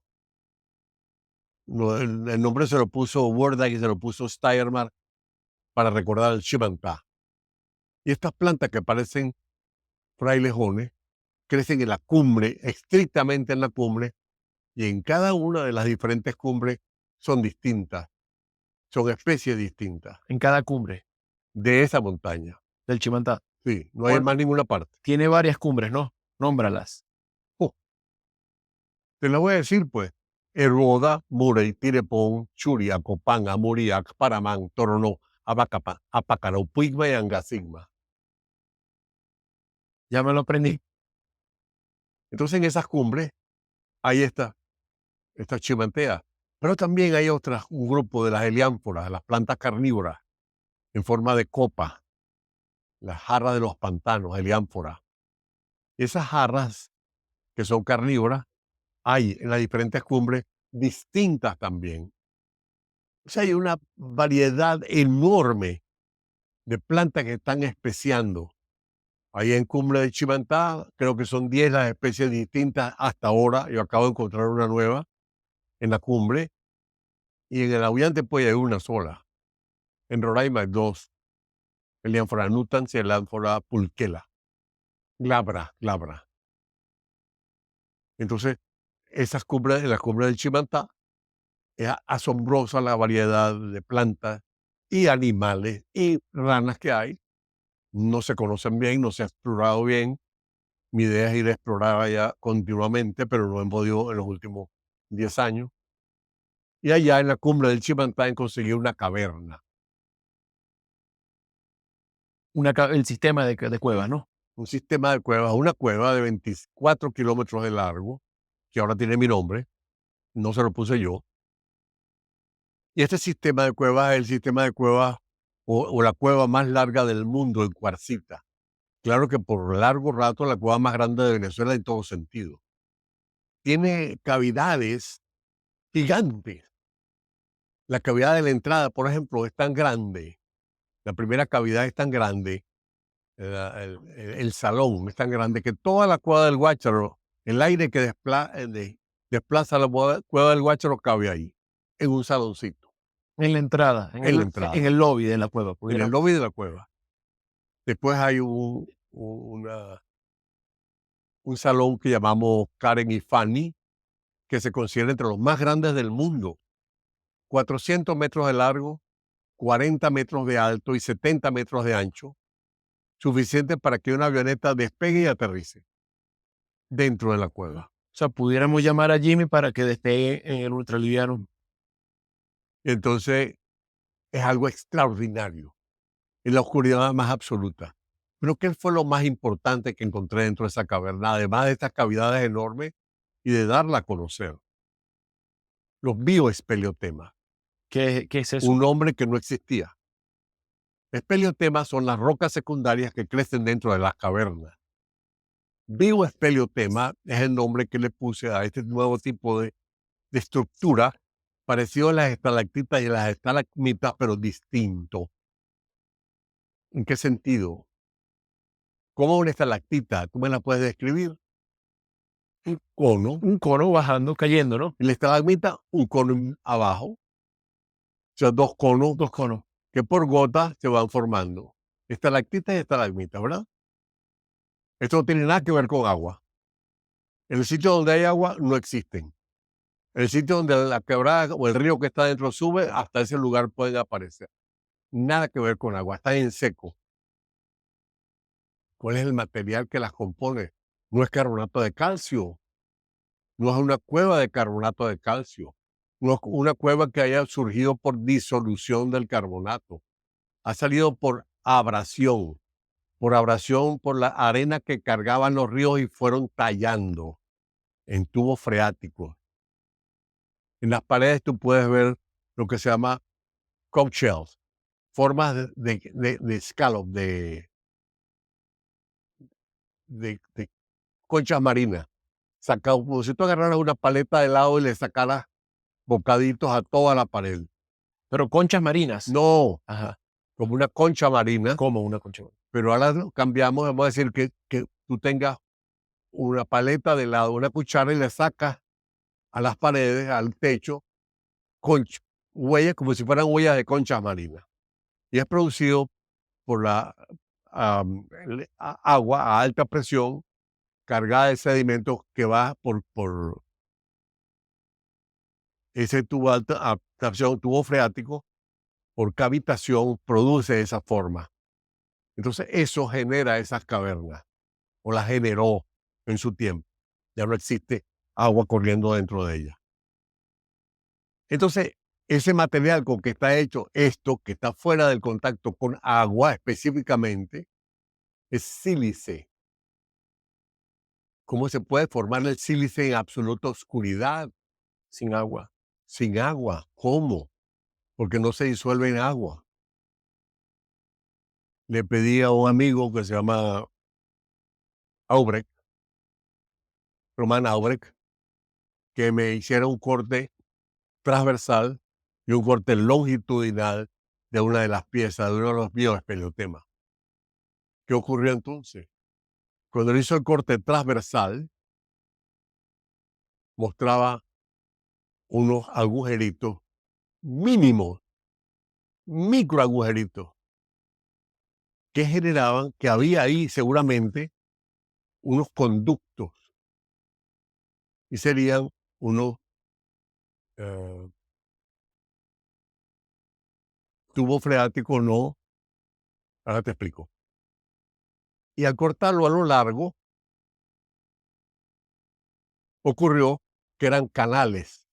El nombre se lo puso Werda y se lo puso Steiermark para recordar el chimantá. Y estas plantas que parecen frailejones crecen en la cumbre, estrictamente en la cumbre, y en cada una de las diferentes cumbres son distintas, son especies distintas. En cada cumbre. de esa montaña. Del Chimantá. Sí, no hay ¿Cuál? más ninguna parte. Tiene varias cumbres, ¿no? Nómbralas. Oh, te la voy a decir, pues. Eroda, Murey, Tirepón, Churia, Copán, Amuriac, Paramán, Toronó, Abacapa, Apacarau, Puigma y Angasigma. Ya me lo aprendí. Entonces, en esas cumbres, hay esta chimantea. Pero también hay otras, un grupo de las heliánforas, las plantas carnívoras, en forma de copa, las jarras de los pantanos, heliánforas. Esas jarras, que son carnívoras, hay en las diferentes cumbres distintas también. O sea, hay una variedad enorme de plantas que están especiando. Ahí en Cumbre de Chimantá, creo que son 10 las especies distintas hasta ahora. Yo acabo de encontrar una nueva en la cumbre. Y en el Aullante hay una sola. En Roraima hay 2. El Ánfora nutans y el Ánfora pulquela. Glabra. Entonces, esas cumbres, en la cumbre del Chimantá, es asombrosa la variedad de plantas y animales y ranas que hay. No se conocen bien, no se ha explorado bien. Mi idea es ir a explorar allá continuamente, pero no he podido en los últimos 10 años. Y allá en la cumbre del Chimantá conseguí una caverna, El sistema de cuevas, ¿no? un sistema de cuevas, una cueva de 24 kilómetros de largo, que ahora tiene mi nombre, no se lo puse yo. Y este sistema de cuevas es el sistema de cuevas o la cueva más larga del mundo en cuarcita. Claro que por largo rato la cueva más grande de Venezuela en todo sentido. Tiene cavidades gigantes. La cavidad de la entrada, por ejemplo, es tan grande. La primera cavidad es tan grande, el salón es tan grande que toda la cueva del Guácharo, el aire que desplaza la cueva del Guácharo cabe ahí, en un saloncito, En la entrada, en la entrada, en el lobby de la cueva. en el lobby de la cueva. Después hay un salón que llamamos Karen y Fanny, que se considera entre los más grandes del mundo. 400 metros de largo, 40 metros de alto y 70 metros de ancho, suficiente para que una avioneta despegue y aterrice dentro de la cueva. O sea, pudiéramos llamar a Jimmy para que despegue en el ultraliviano. Entonces, es algo extraordinario, en la oscuridad más absoluta. Pero ¿qué fue lo más importante que encontré dentro de esa caverna, además de estas cavidades enormes y de darla a conocer? Los bioespeleotemas, ¿Qué es eso? un nombre que no existía. Espeleotemas son las rocas secundarias que crecen dentro de las cavernas. Bioespeleotema es el nombre que le puse a este nuevo tipo de estructura, parecido a las estalactitas y las estalagmitas, pero distinto. ¿En qué sentido? ¿Cómo una estalactita? ¿Tú me la puedes describir? Un cono. Un cono bajando, cayendo, ¿no? Y la estalagmita, un cono abajo. O sea, dos conos que por gotas se van formando. Estalactitas y estalagmitas, ¿verdad? Esto no tiene nada que ver con agua. En el sitio donde hay agua no existen. En el sitio donde la quebrada o el río que está dentro sube, hasta ese lugar pueden aparecer. Nada que ver con agua, está en seco. ¿Cuál es el material que las compone? No es carbonato de calcio, no es una cueva de carbonato de calcio, no es una cueva que haya surgido por disolución del carbonato, ha salido por abrasión por la arena que cargaban los ríos y fueron tallando en tubos freáticos. En las paredes tú puedes ver lo que se llama conch shells, formas de scallop, de conchas marinas. Sacado, como si tú agarraras una paleta de helado y le sacaras bocaditos a toda la pared. Pero conchas marinas. No, Ajá. como una concha marina. Como una concha marina. Pero ahora lo cambiamos, vamos a decir que tú tengas una paleta de helado, una cuchara y le sacas a las paredes, al techo, huellas como si fueran huellas de conchas marinas. Y es producido por la agua a alta presión cargada de sedimentos que va por ese tubo de alta presión, tubo freático, por cavitación produce esa forma. Entonces eso genera esas cavernas, o las generó en su tiempo. Ya no existe agua corriendo dentro de ellas. Entonces, ese material con que está hecho esto, que está fuera del contacto con agua específicamente, es sílice. ¿Cómo se puede formar el sílice en absoluta oscuridad, Sin agua. sin agua? ¿Cómo? Porque no se disuelve en agua. Le pedí a un amigo que se llama Aubrecht, Román Aubrecht, que me hiciera un corte transversal y un corte longitudinal de una de las piezas, de uno de los bioespeleotemas. ¿Qué ocurrió entonces? Cuando él hizo el corte transversal, mostraba unos agujeritos mínimos, microagujeritos, que generaban que había ahí seguramente unos conductos y serían unos tubos freáticos, no, ahora te explico. Y al cortarlo a lo largo, ocurrió que eran canales.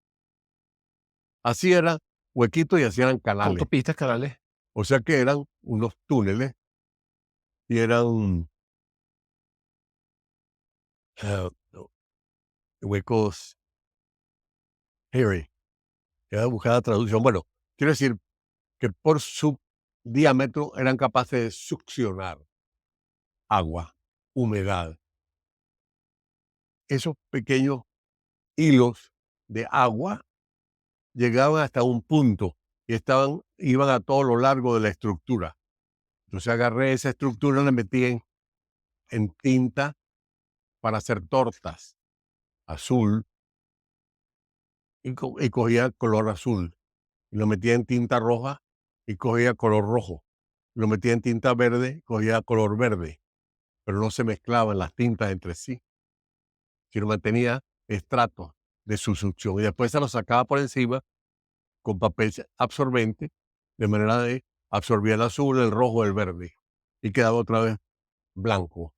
Así eran huequitos y así eran canales. Autopistas, canales. O sea que eran unos túneles y eran huecos hairy. Ya buscar la traducción. Bueno, quiero decir que por su diámetro eran capaces de succionar agua, humedad. Esos pequeños hilos de agua llegaban hasta un punto y iban a todo lo largo de la estructura. Entonces agarré esa estructura y la metí en tinta para hacer tortas azul y cogía color azul. Y lo metía en tinta roja y cogía color rojo. Lo metía en tinta verde, cogía color verde. Pero no se mezclaban las tintas entre sí, sino mantenía estratos de su succión. Y después se lo sacaba por encima con papel absorbente, de manera de absorbir el azul, el rojo, el verde. Y quedaba otra vez blanco.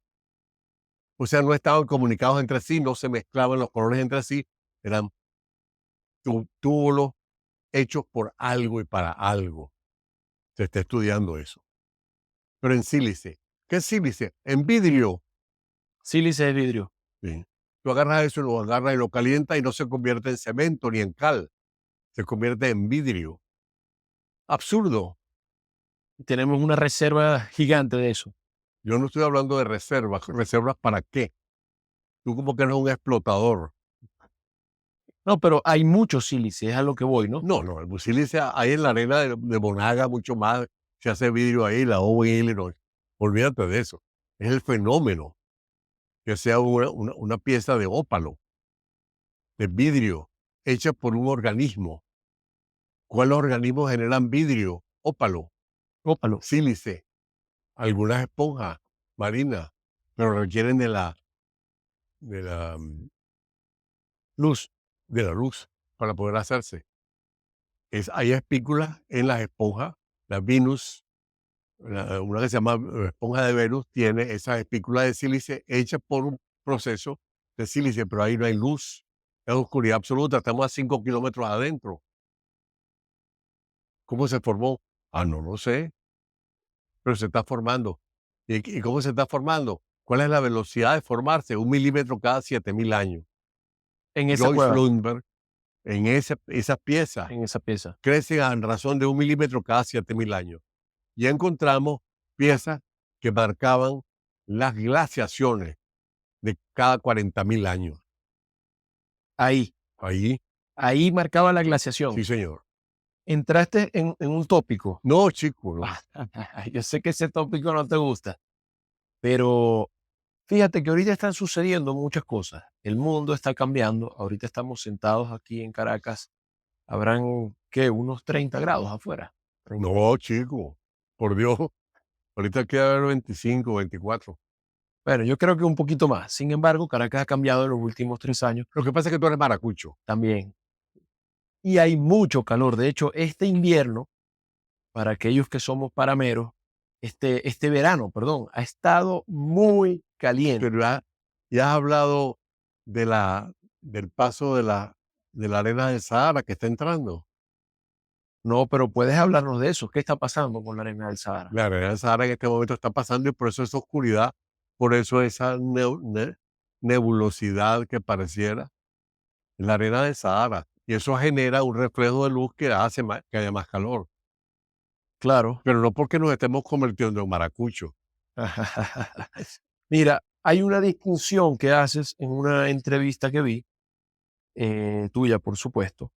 O sea, no estaban comunicados entre sí, no se mezclaban los colores entre sí, eran túbulos hechos por algo y para algo. Se está estudiando eso. Pero en sílice. ¿Qué es sílice? En vidrio. Sílice de vidrio. Sí. Tú agarras eso, lo agarras y lo calientas y no se convierte en cemento ni en cal. Se convierte en vidrio. Absurdo. Tenemos una reserva gigante de eso. Yo no estoy hablando de reservas. ¿Reservas para qué? Tú como que eres un explotador. No, pero hay mucho sílice, es a lo que voy, ¿no? No, no, el sílice hay en la arena de Monaga mucho más. Se hace vidrio ahí, la O en Illinois. Olvídate de eso. Es el fenómeno que sea una pieza de ópalo, de vidrio, hecha por un organismo. ¿Cuáles organismos generan vidrio? Ópalo, Ópalo. sílice, algunas esponjas marinas, pero requieren de la, mm, Luz. de la luz para poder hacerse. Hay espículas en las esponjas, la Venus, una que se llama esponja de Venus, tiene esas espículas de sílice hechas por un proceso de sílice, pero ahí no hay luz, es oscuridad absoluta, estamos a 5 kilómetros adentro. ¿Cómo se formó? Ah, no lo sé, pero se está formando. ¿Y cómo se está formando? ¿Cuál es la velocidad de formarse? 1 milímetro cada 7.000 años. En esa Joyce cueva. Lundberg, en esas piezas, En esa pieza. crecen a razón de 1 milímetro cada 7.000 años. Y encontramos piezas que marcaban las glaciaciones de cada 40.000 años. Ahí. Ahí, Ahí marcaba la glaciación. sí, señor. Entraste en un tópico. No, chico, no. Yo sé que ese tópico no te gusta, pero fíjate que ahorita están sucediendo muchas cosas. El mundo está cambiando. Ahorita estamos sentados aquí en Caracas. Habrán, ¿qué? Unos 30 grados afuera. No, chico, por Dios. Ahorita queda ver 25, 24. Bueno, yo creo que un poquito más. Sin embargo, Caracas ha cambiado en los últimos 3 años Lo que pasa es que tú eres maracucho. también. Y hay mucho calor. De hecho, este invierno para aquellos que somos parameros, este verano, perdón, ha estado muy caliente. Pero ya has hablado de del paso de la arena del Sahara que está entrando. No, pero puedes hablarnos de eso. ¿Qué está pasando con la arena del Sahara? La arena del Sahara en este momento está pasando y por eso esa oscuridad, por eso esa nebulosidad que pareciera en la arena del Sahara. Y eso genera un reflejo de luz que hace que haya más calor. Claro. Pero no porque nos estemos convirtiendo en maracucho. Mira, hay una distinción que haces en una entrevista que vi, tuya, por supuesto.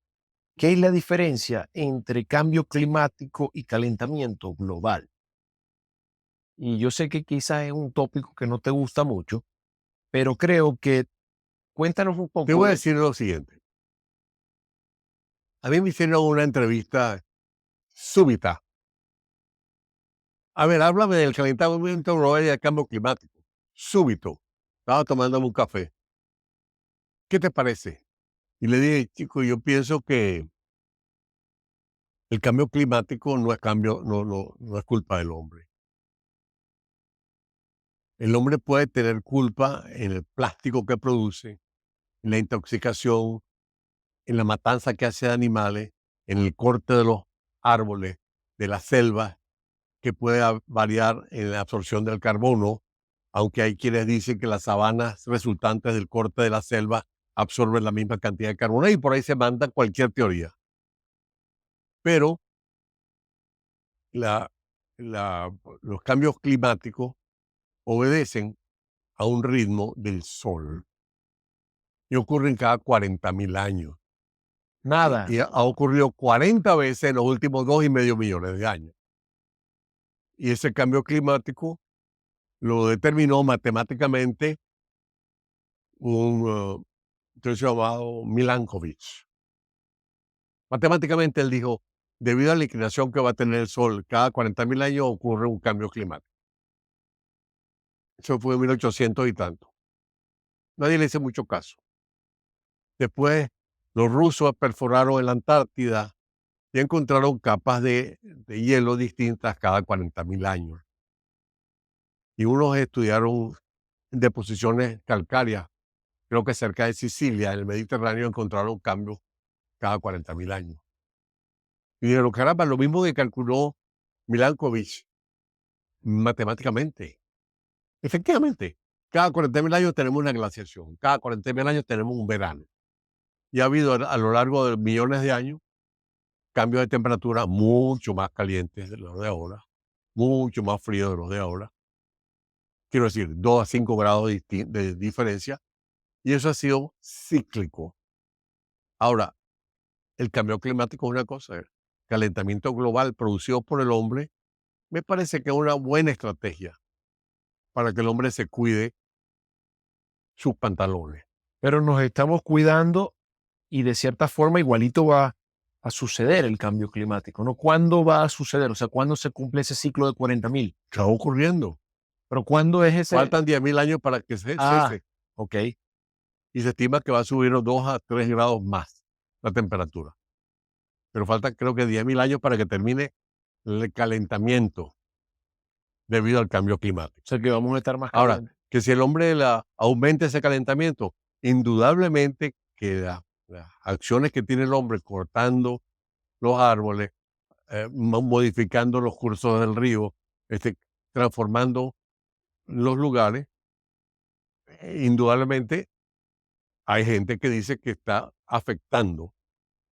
¿Qué es la diferencia entre cambio climático y calentamiento global? Y yo sé que quizás es un tópico que no te gusta mucho, pero creo que cuéntanos un Te poco voy a de eso. decir lo siguiente. A mí me hicieron una entrevista súbita. A ver, háblame del calentamiento global y del cambio climático. Súbito. Estaba tomándome un café. ¿Qué te parece? Y le dije, chico, yo pienso que el cambio climático no es no es culpa del hombre. El hombre puede tener culpa en el plástico que produce, en la intoxicación, en la matanza que hace de animales, en el corte de los árboles, de las selvas, que puede variar en la absorción del carbono, aunque hay quienes dicen que las sabanas resultantes del corte de la selva absorben la misma cantidad de carbono y por ahí se manda cualquier teoría. Pero la, los cambios climáticos obedecen a un ritmo del sol y ocurren cada 40.000 años. Nada. Y ha ocurrido 40 veces en los últimos 2,5 millones de años. Y ese cambio climático lo determinó matemáticamente un llamado Milankovitch. Matemáticamente él dijo, debido a la inclinación que va a tener el Sol cada 40.000 años ocurre un cambio climático. Eso fue en 1800 y tanto. Nadie le hizo mucho caso. Después los rusos perforaron en la Antártida y encontraron capas de hielo distintas cada 40.000 años. Y unos estudiaron deposiciones calcáreas, creo que cerca de Sicilia, en el Mediterráneo, encontraron cambios cada 40.000 años. Y dijeron, caramba, lo mismo que calculó Milankovitch matemáticamente. Efectivamente, cada 40.000 años tenemos una glaciación, cada 40.000 años tenemos un verano. Y ha habido a lo largo de millones de años cambios de temperatura mucho más calientes de los de ahora, mucho más fríos de los de ahora. Quiero decir, 2 a 5 grados de diferencia. Y eso ha sido cíclico. Ahora, el cambio climático es una cosa, el calentamiento global producido por el hombre, me parece que es una buena estrategia para que el hombre se cuide sus pantalones. Pero nos estamos cuidando y de cierta forma igualito va a suceder el cambio climático, ¿no? ¿Cuándo va a suceder? O sea, ¿cuándo se cumple ese ciclo de 40.000? Está ocurriendo. Pero ¿cuándo es ese? Faltan 10.000 años para que Ah, cese. ok. Y se estima que va a subir 2 a 3 grados más la temperatura. Pero faltan creo que 10.000 años para que termine el calentamiento debido al cambio climático. O sea, que vamos a estar más Ahora, calientes. que si el hombre aumenta ese calentamiento, indudablemente que las acciones que tiene el hombre cortando los árboles, modificando los cursos del río, transformando los lugares, indudablemente hay gente que dice que está afectando.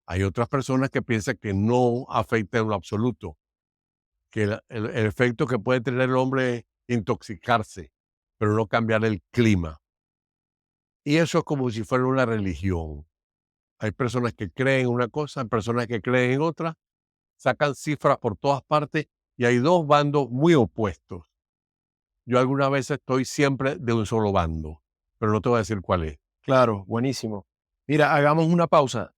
Hay otras personas que piensan que no afecta en lo absoluto, que el efecto que puede tener el hombre es intoxicarse, pero no cambiar el clima. Y eso es como si fuera una religión. Hay personas que creen en una cosa, hay personas que creen en otra, sacan cifras por todas partes y hay dos bandos muy opuestos. Yo algunas veces estoy siempre de un solo bando, pero no te voy a decir cuál es. Claro, buenísimo. Mira, hagamos una pausa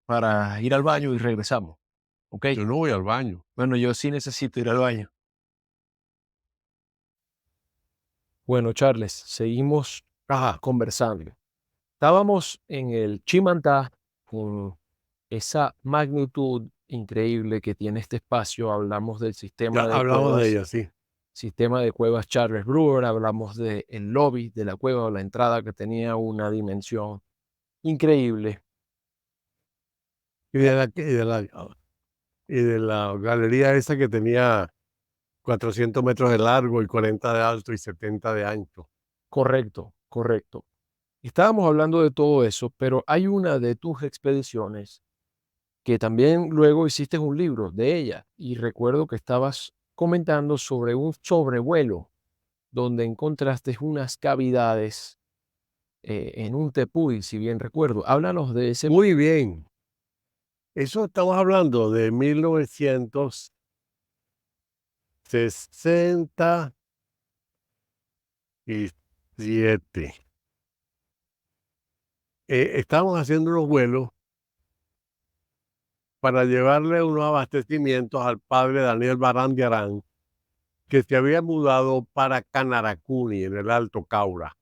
para ir al baño y regresamos. ¿Ok? Yo no voy al baño. Bueno, yo sí necesito ir al baño. Bueno, Charles, seguimos conversando. Estábamos en el Chimantá con esa magnitud increíble que tiene este espacio. Hablamos del Ya hablamos de ella, sí. sistema de cuevas Charles Brewer, hablamos del lobby de la cueva o la entrada que tenía una dimensión increíble. Y de la galería esa que tenía 400 metros de largo y 40 de alto y 70 de ancho. Correcto, correcto. Estábamos hablando de todo eso, pero hay una de tus expediciones que también luego hiciste un libro de ella y recuerdo que estabas comentando sobre un sobrevuelo donde encontraste unas cavidades en un tepuy, si bien recuerdo. Háblanos de ese. Muy bien. Eso estamos hablando de 1967. Estábamos haciendo unos vuelos para llevarle unos abastecimientos al padre Daniel Barán de Arán, que se había mudado para Canaracuni, en el Alto Caura.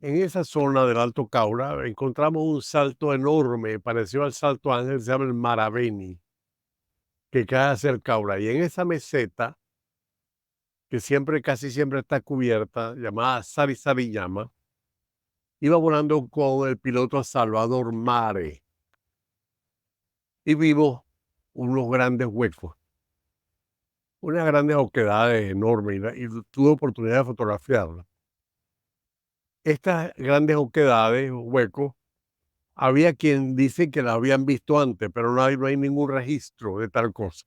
En esa zona del Alto Caura encontramos un salto enorme, parecido al Salto Ángel, se llama el Maraveni, que cae hacia el Caura. Y en esa meseta, que casi siempre está cubierta, llamada Sarisariñama, iba volando con el piloto Salvador Mare y vimos unos grandes huecos, unas grandes oquedades enormes, y tuve oportunidad de fotografiarlas. Estas grandes oquedades, huecos, había quien dice que las habían visto antes, pero no hay ningún registro de tal cosa.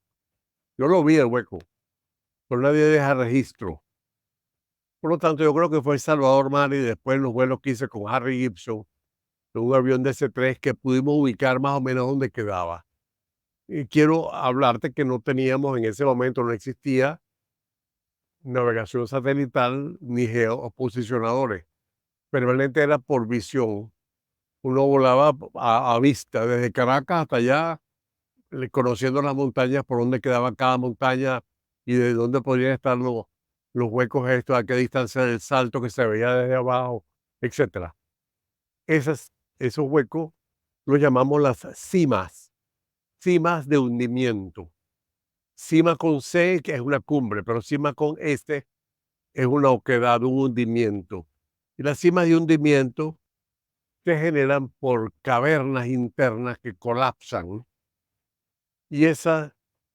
Yo lo vi el hueco, pero nadie deja registro. Por lo tanto, yo creo que fue Salvador Mari y después los vuelos que hice con Harry Gibson, en un avión de DC-3 que pudimos ubicar más o menos donde quedaba. Y quiero hablarte que no teníamos en ese momento, no existía navegación satelital ni geoposicionadores. Permanente era por visión. Uno volaba a vista, desde Caracas hasta allá, conociendo las montañas, por dónde quedaba cada montaña y de dónde podrían estar los huecos estos, a qué distancia del salto que se veía desde abajo, etcétera. Esos huecos los llamamos las cimas de hundimiento. Cima con C, que es una cumbre, pero cima con S es una oquedad, un hundimiento. Y las cimas de hundimiento se generan por cavernas internas que colapsan, y esas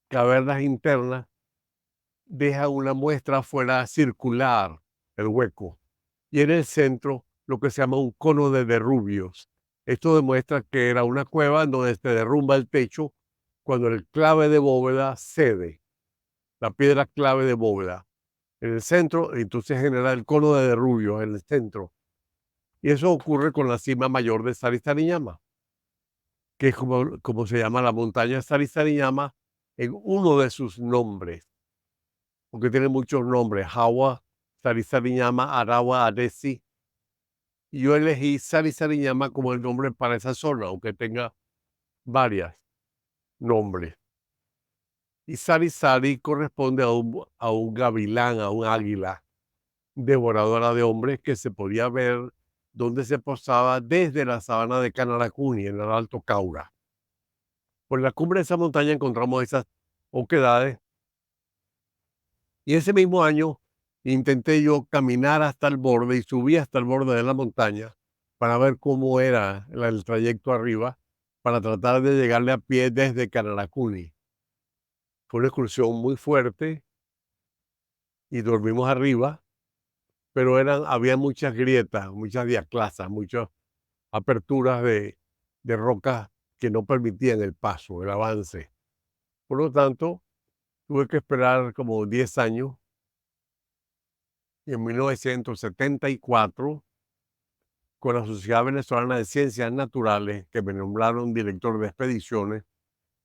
cavernas internas dejan una muestra afuera circular, el hueco, y en el centro lo que se llama un cono de derrubios. Esto demuestra que era una cueva en donde se derrumba el techo cuando el clave de bóveda cede, la piedra clave de bóveda. En el centro, entonces genera el cono de derrubios en el centro. Y eso ocurre con la cima mayor de Sarisariñama, que es como se llama la montaña Sarisariñama en uno de sus nombres, porque tiene muchos nombres: Jawa, Sarisariñama, Arawa, Aresi. Y yo elegí Sarisariñama como el nombre para esa zona, aunque tenga varios nombres. Y Sarisari corresponde a un gavilán, a un águila devoradora de hombres que se podía ver donde se posaba desde la sabana de Canaracuni, en el Alto Caura. Por la cumbre de esa montaña encontramos esas oquedades, y ese mismo año intenté yo caminar hasta el borde y subí hasta el borde de la montaña para ver cómo era el trayecto arriba, para tratar de llegarle a pie desde Canaracuni. Fue una excursión muy fuerte y dormimos arriba, pero había muchas grietas, muchas diaclasas, muchas aperturas de rocas que no permitían el paso, el avance. Por lo tanto, tuve que esperar como 10 años, y en 1974, con la Sociedad Venezolana de Ciencias Naturales, que me nombraron director de expediciones,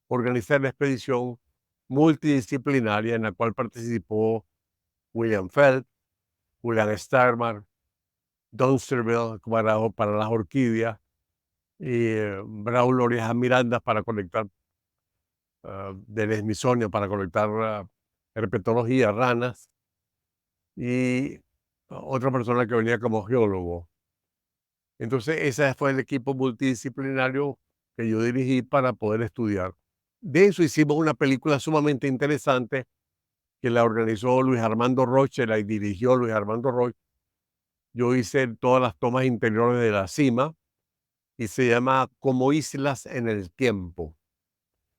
organizé la expedición multidisciplinaria en la cual participó William Feld, William Starmar, Dunsterville para las orquídeas, y Braulio Orejas Miranda para conectar del Smithsonian, para conectar herpetología, ranas, y otra persona que venía como geólogo. Entonces, ese fue el equipo multidisciplinario que yo dirigí para poder estudiar. De eso hicimos una película sumamente interesante que la organizó Luis Armando Roche, la dirigió Luis Armando Roche. Yo hice todas las tomas interiores de la cima y se llama Como Islas en el Tiempo.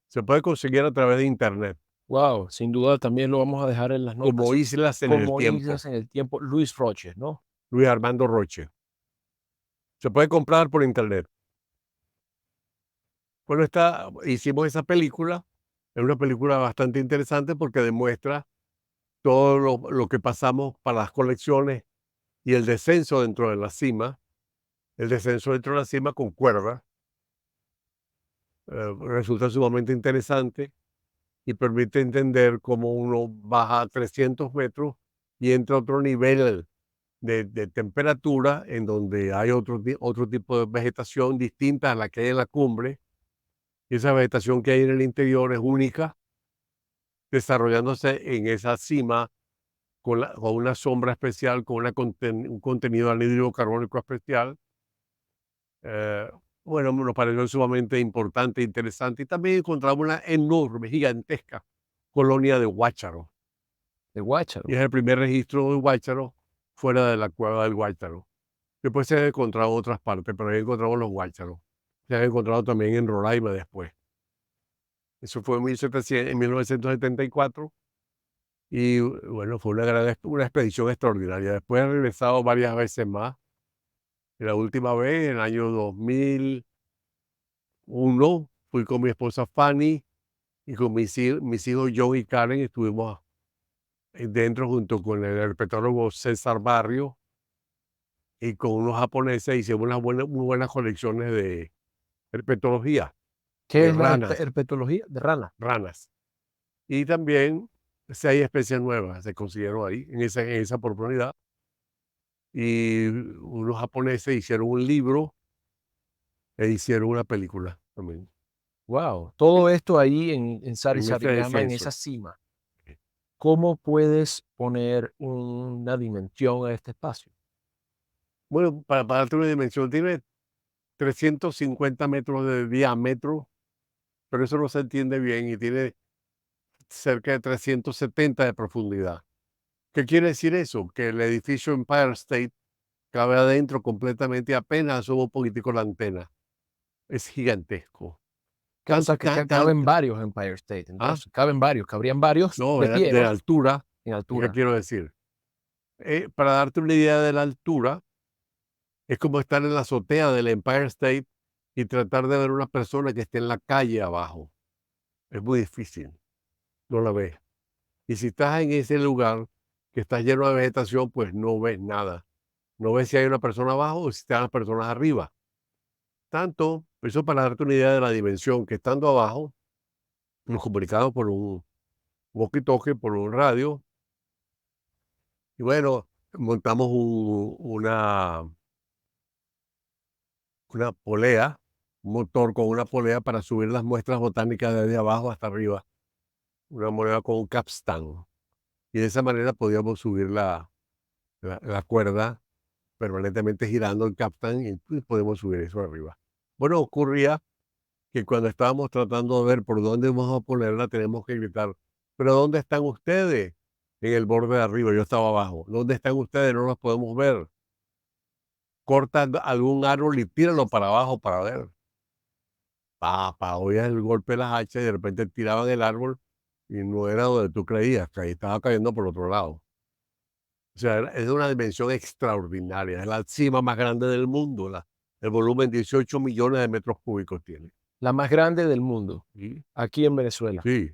Se puede conseguir a través de internet, Wow, sin duda también lo vamos a dejar en las Como notas. Islas en el Como Tiempo, Islas en el Tiempo, Luis Roche, ¿no? Luis Armando Roche. Se puede comprar por internet. Bueno, hicimos esa película, es una película bastante interesante porque demuestra todo lo que pasamos para las colecciones y el descenso dentro de la cima, el descenso dentro de la cima con cuerda, resulta sumamente interesante y permite entender cómo uno baja a 300 metros y entra a otro nivel de temperatura en donde hay otro tipo de vegetación distinta a la que hay en la cumbre. Y esa vegetación que hay en el interior es única, desarrollándose en esa cima con una sombra especial, con un contenido anhídrido carbónico especial. Eh, bueno, nos pareció sumamente importante e interesante. Y también encontramos una enorme, gigantesca colonia de guácharos. De Y Guácharo. es el primer registro de guácharos fuera de la cueva del Guácharo. Después se han encontrado en otras partes, pero ahí encontramos los guácharos. Se han encontrado también en Roraima después. Eso fue en 1974. Y bueno, fue una expedición extraordinaria. Después he regresado varias veces más. La última vez, en el año 2001, fui con mi esposa Fanny y con mis hijos John y Karen. Estuvimos dentro junto con el herpetólogo César Barrio y con unos japoneses. Hicimos muy buenas colecciones de herpetología, ¿Qué de es la ranas, herpetología? De rana. ranas. Y también, si hay especies nuevas, se consiguieron ahí, en esa oportunidad. Y unos japoneses hicieron un libro e hicieron una película también, Wow, todo esto ahí en en ese Sarisariñama, en esa descenso. cima. ¿Cómo puedes poner una dimensión a este espacio? Bueno, para darte una dimensión, tiene 350 metros de diámetro, pero eso no se entiende bien y tiene cerca de 370 de profundidad. ¿Qué quiere decir eso? Que el edificio Empire State cabe adentro completamente y apenas sube un poquitico la antena. Es gigantesco. O sea, que caben Tan, varios Empire State, ¿ah? entonces, caben varios, cabrían varios No, de pie, de ¿no? altura, En ¿qué altura. quiero decir? Para darte una idea de la altura, es como estar en la azotea del Empire State y tratar de ver una persona que esté en la calle abajo. Es muy difícil, no la ves. Y si estás en ese lugar que está lleno de vegetación, pues no ves nada. No ves si hay una persona abajo o si están las personas arriba. Tanto, eso para darte una idea de la dimensión, que estando abajo, nos comunicamos por un walkie-talkie, por un radio, y bueno, montamos una polea, un motor con una polea para subir las muestras botánicas desde abajo hasta arriba, una moneda con un capstan. Y de esa manera podíamos subir la cuerda permanentemente girando el capstan y pues, podemos subir eso arriba. Bueno, ocurría que cuando estábamos tratando de ver por dónde vamos a ponerla, tenemos que gritar, pero ¿dónde están ustedes? En el borde de arriba, yo estaba abajo. ¿Dónde están ustedes? No los podemos ver. Corta algún árbol y tíralo para abajo para ver. Oías el golpe de las hachas y de repente tiraban el árbol y no era donde tú creías, que ahí estaba cayendo por otro lado. O sea, es de una dimensión extraordinaria. Es la cima más grande del mundo. El volumen 18 millones de metros cúbicos tiene. La más grande del mundo, Sí, aquí en Venezuela. sí,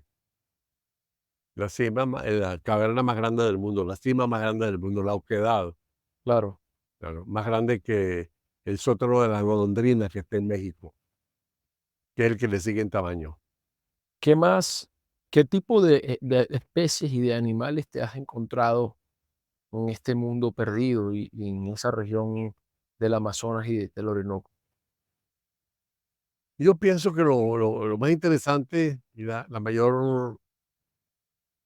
la caverna más grande del mundo, la cima más grande del mundo, la oquedad, Claro. claro, más grande que el sótano de las golondrinas que está en México, que es el que le sigue en tamaño. ¿Qué más, qué tipo de especies y de animales te has encontrado en este mundo perdido y en esa región del Amazonas y del Orinoco? Yo pienso que lo más interesante y la mayor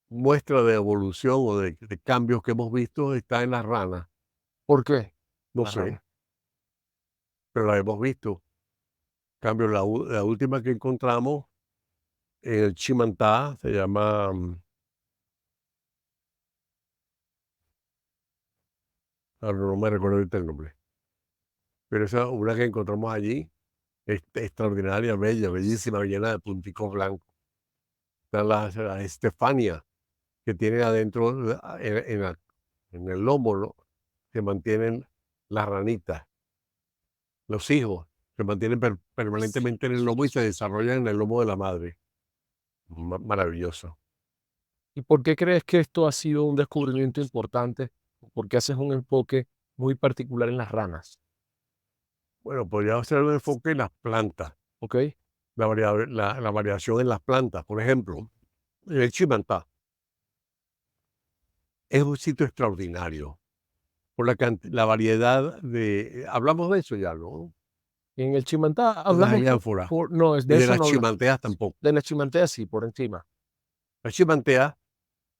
muestra de evolución o de cambios que hemos visto está en las ranas. ¿Por qué? No La sé, rana. pero la hemos visto. cambio, la última que encontramos en el Chimantá se llama, ahora no me recuerdo ahorita el nombre, pero esa una que encontramos allí, extraordinaria, bella, bellísima, llena de punticos blancos. Está la Estefania, que tiene adentro, en el lomo, ¿no? Se mantienen las ranitas, los hijos, se mantienen permanentemente en el lomo y se desarrollan en el lomo de la madre. Maravilloso. ¿Y por qué crees que esto ha sido un descubrimiento importante? ¿Por qué haces un enfoque muy particular en las ranas? Bueno, podría ser un enfoque en las plantas, ¿Ok? la variación en las plantas. Por ejemplo, en el Chimantá es un sitio extraordinario por la variedad de, hablamos de eso ya, ¿no? En el Chimantá De las hablamos ánforas no, es y de de eso las no habla. chimanteas tampoco. De la chimantea sí, por encima. Las chimanteas,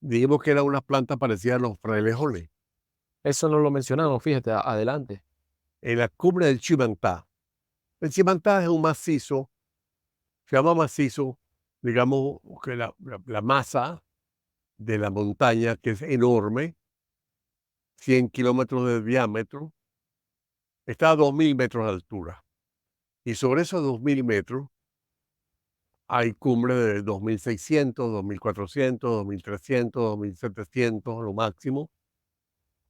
dijimos que eran unas plantas parecidas a los frailejones. Eso no lo mencionamos, fíjate, adelante. En la cumbre del Chimantá, el Chimantá es un macizo, se llama macizo, digamos que la masa de la montaña, que es enorme, 100 kilómetros de diámetro, está a 2000 metros de altura. Y sobre esos 2000 metros hay cumbres de 2600, 2400, 2300, 2700, lo máximo,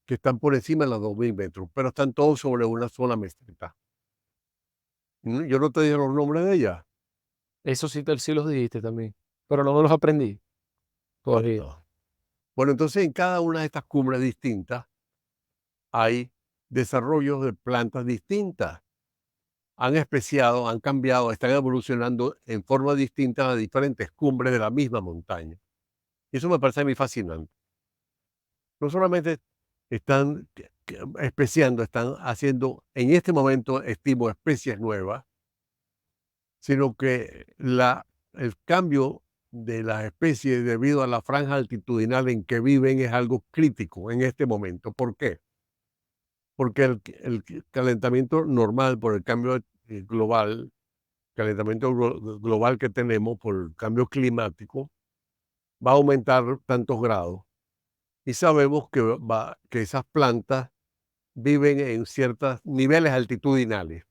que están por encima de los 2000 metros, pero están todos sobre una sola meseta. Yo no te dije los nombres de ellas. Eso sí los dijiste también, pero no me los aprendí todavía. No. Bueno, entonces en cada una de estas cumbres distintas hay desarrollos de plantas distintas. Han especiado, han cambiado, están evolucionando en forma distinta a diferentes cumbres de la misma montaña. Y eso me parece a mí fascinante. No solamente están especiando, están haciendo en este momento, estimo, especies nuevas, sino que el cambio de las especies debido a la franja altitudinal en que viven es algo crítico en este momento. ¿Por qué? Porque el calentamiento normal por el cambio global, calentamiento global que tenemos por el cambio climático, va a aumentar tantos grados. Y sabemos que esas plantas viven en ciertos niveles altitudinales.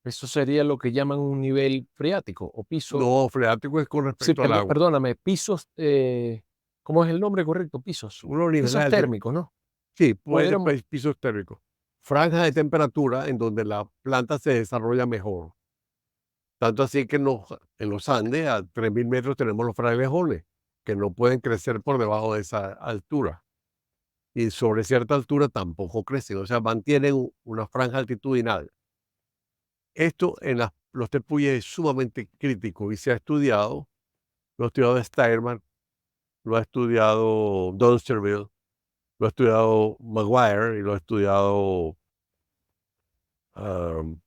Eso sería lo que llaman un nivel freático o piso. No, freático es con Sí, respecto al agua. perdóname, pisos, ¿cómo es el nombre correcto? Pisos. Unos niveles Pisos térmicos, ¿no? sí, puede ser Pudiéramos, pisos térmicos. Franjas de temperatura en donde la planta se desarrolla mejor. Tanto así que en los Andes, a 3000 metros, tenemos los frailejones, que no pueden crecer por debajo de esa altura. Y sobre cierta altura tampoco crecen, o sea, mantienen una franja altitudinal. Esto en los tepuyes es sumamente crítico y se ha estudiado, lo ha estudiado Steirman, lo ha estudiado Dunsterville, lo ha estudiado Maguire y lo ha estudiado am,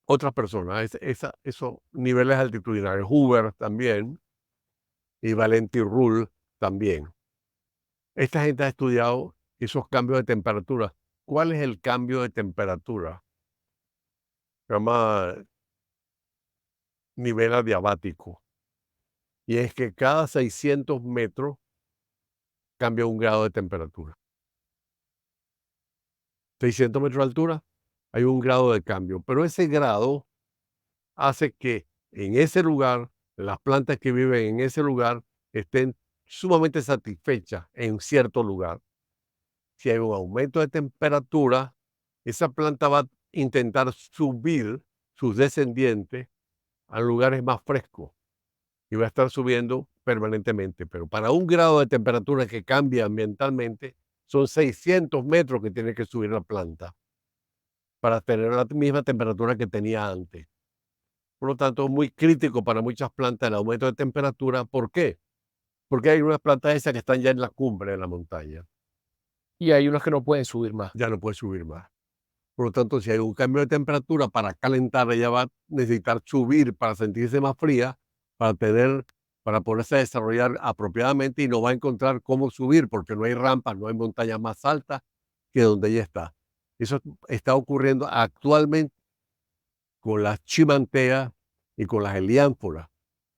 otras personas. Esos niveles altitudinales, Hoover también y Valenti Rull también. Esta gente ha estudiado esos cambios de temperatura. ¿Cuál es el cambio de temperatura? Se llama nivel adiabático. Y es que cada 600 metros cambia un grado de temperatura. 600 metros de altura, hay un grado de cambio, pero ese grado hace que en ese lugar, las plantas que viven en ese lugar estén sumamente satisfechas en cierto lugar. Si hay un aumento de temperatura, esa planta va a intentar subir sus descendientes a lugares más frescos y va a estar subiendo permanentemente. Pero para un grado de temperatura que cambia ambientalmente, son 600 metros que tiene que subir la planta para tener la misma temperatura que tenía antes. Por lo tanto, es muy crítico para muchas plantas el aumento de temperatura. ¿Por qué? Porque hay unas plantas esas que están ya en la cumbre de la montaña. y hay unos que no pueden subir más. Ya no puede subir más. Por lo tanto, si hay un cambio de temperatura para calentar, ella va a necesitar subir para sentirse más fría, para tener, para poderse desarrollar apropiadamente y no va a encontrar cómo subir porque no hay rampas, no hay montañas más altas que donde ella está. Eso está ocurriendo actualmente con las chimanteas y con las heliánforas,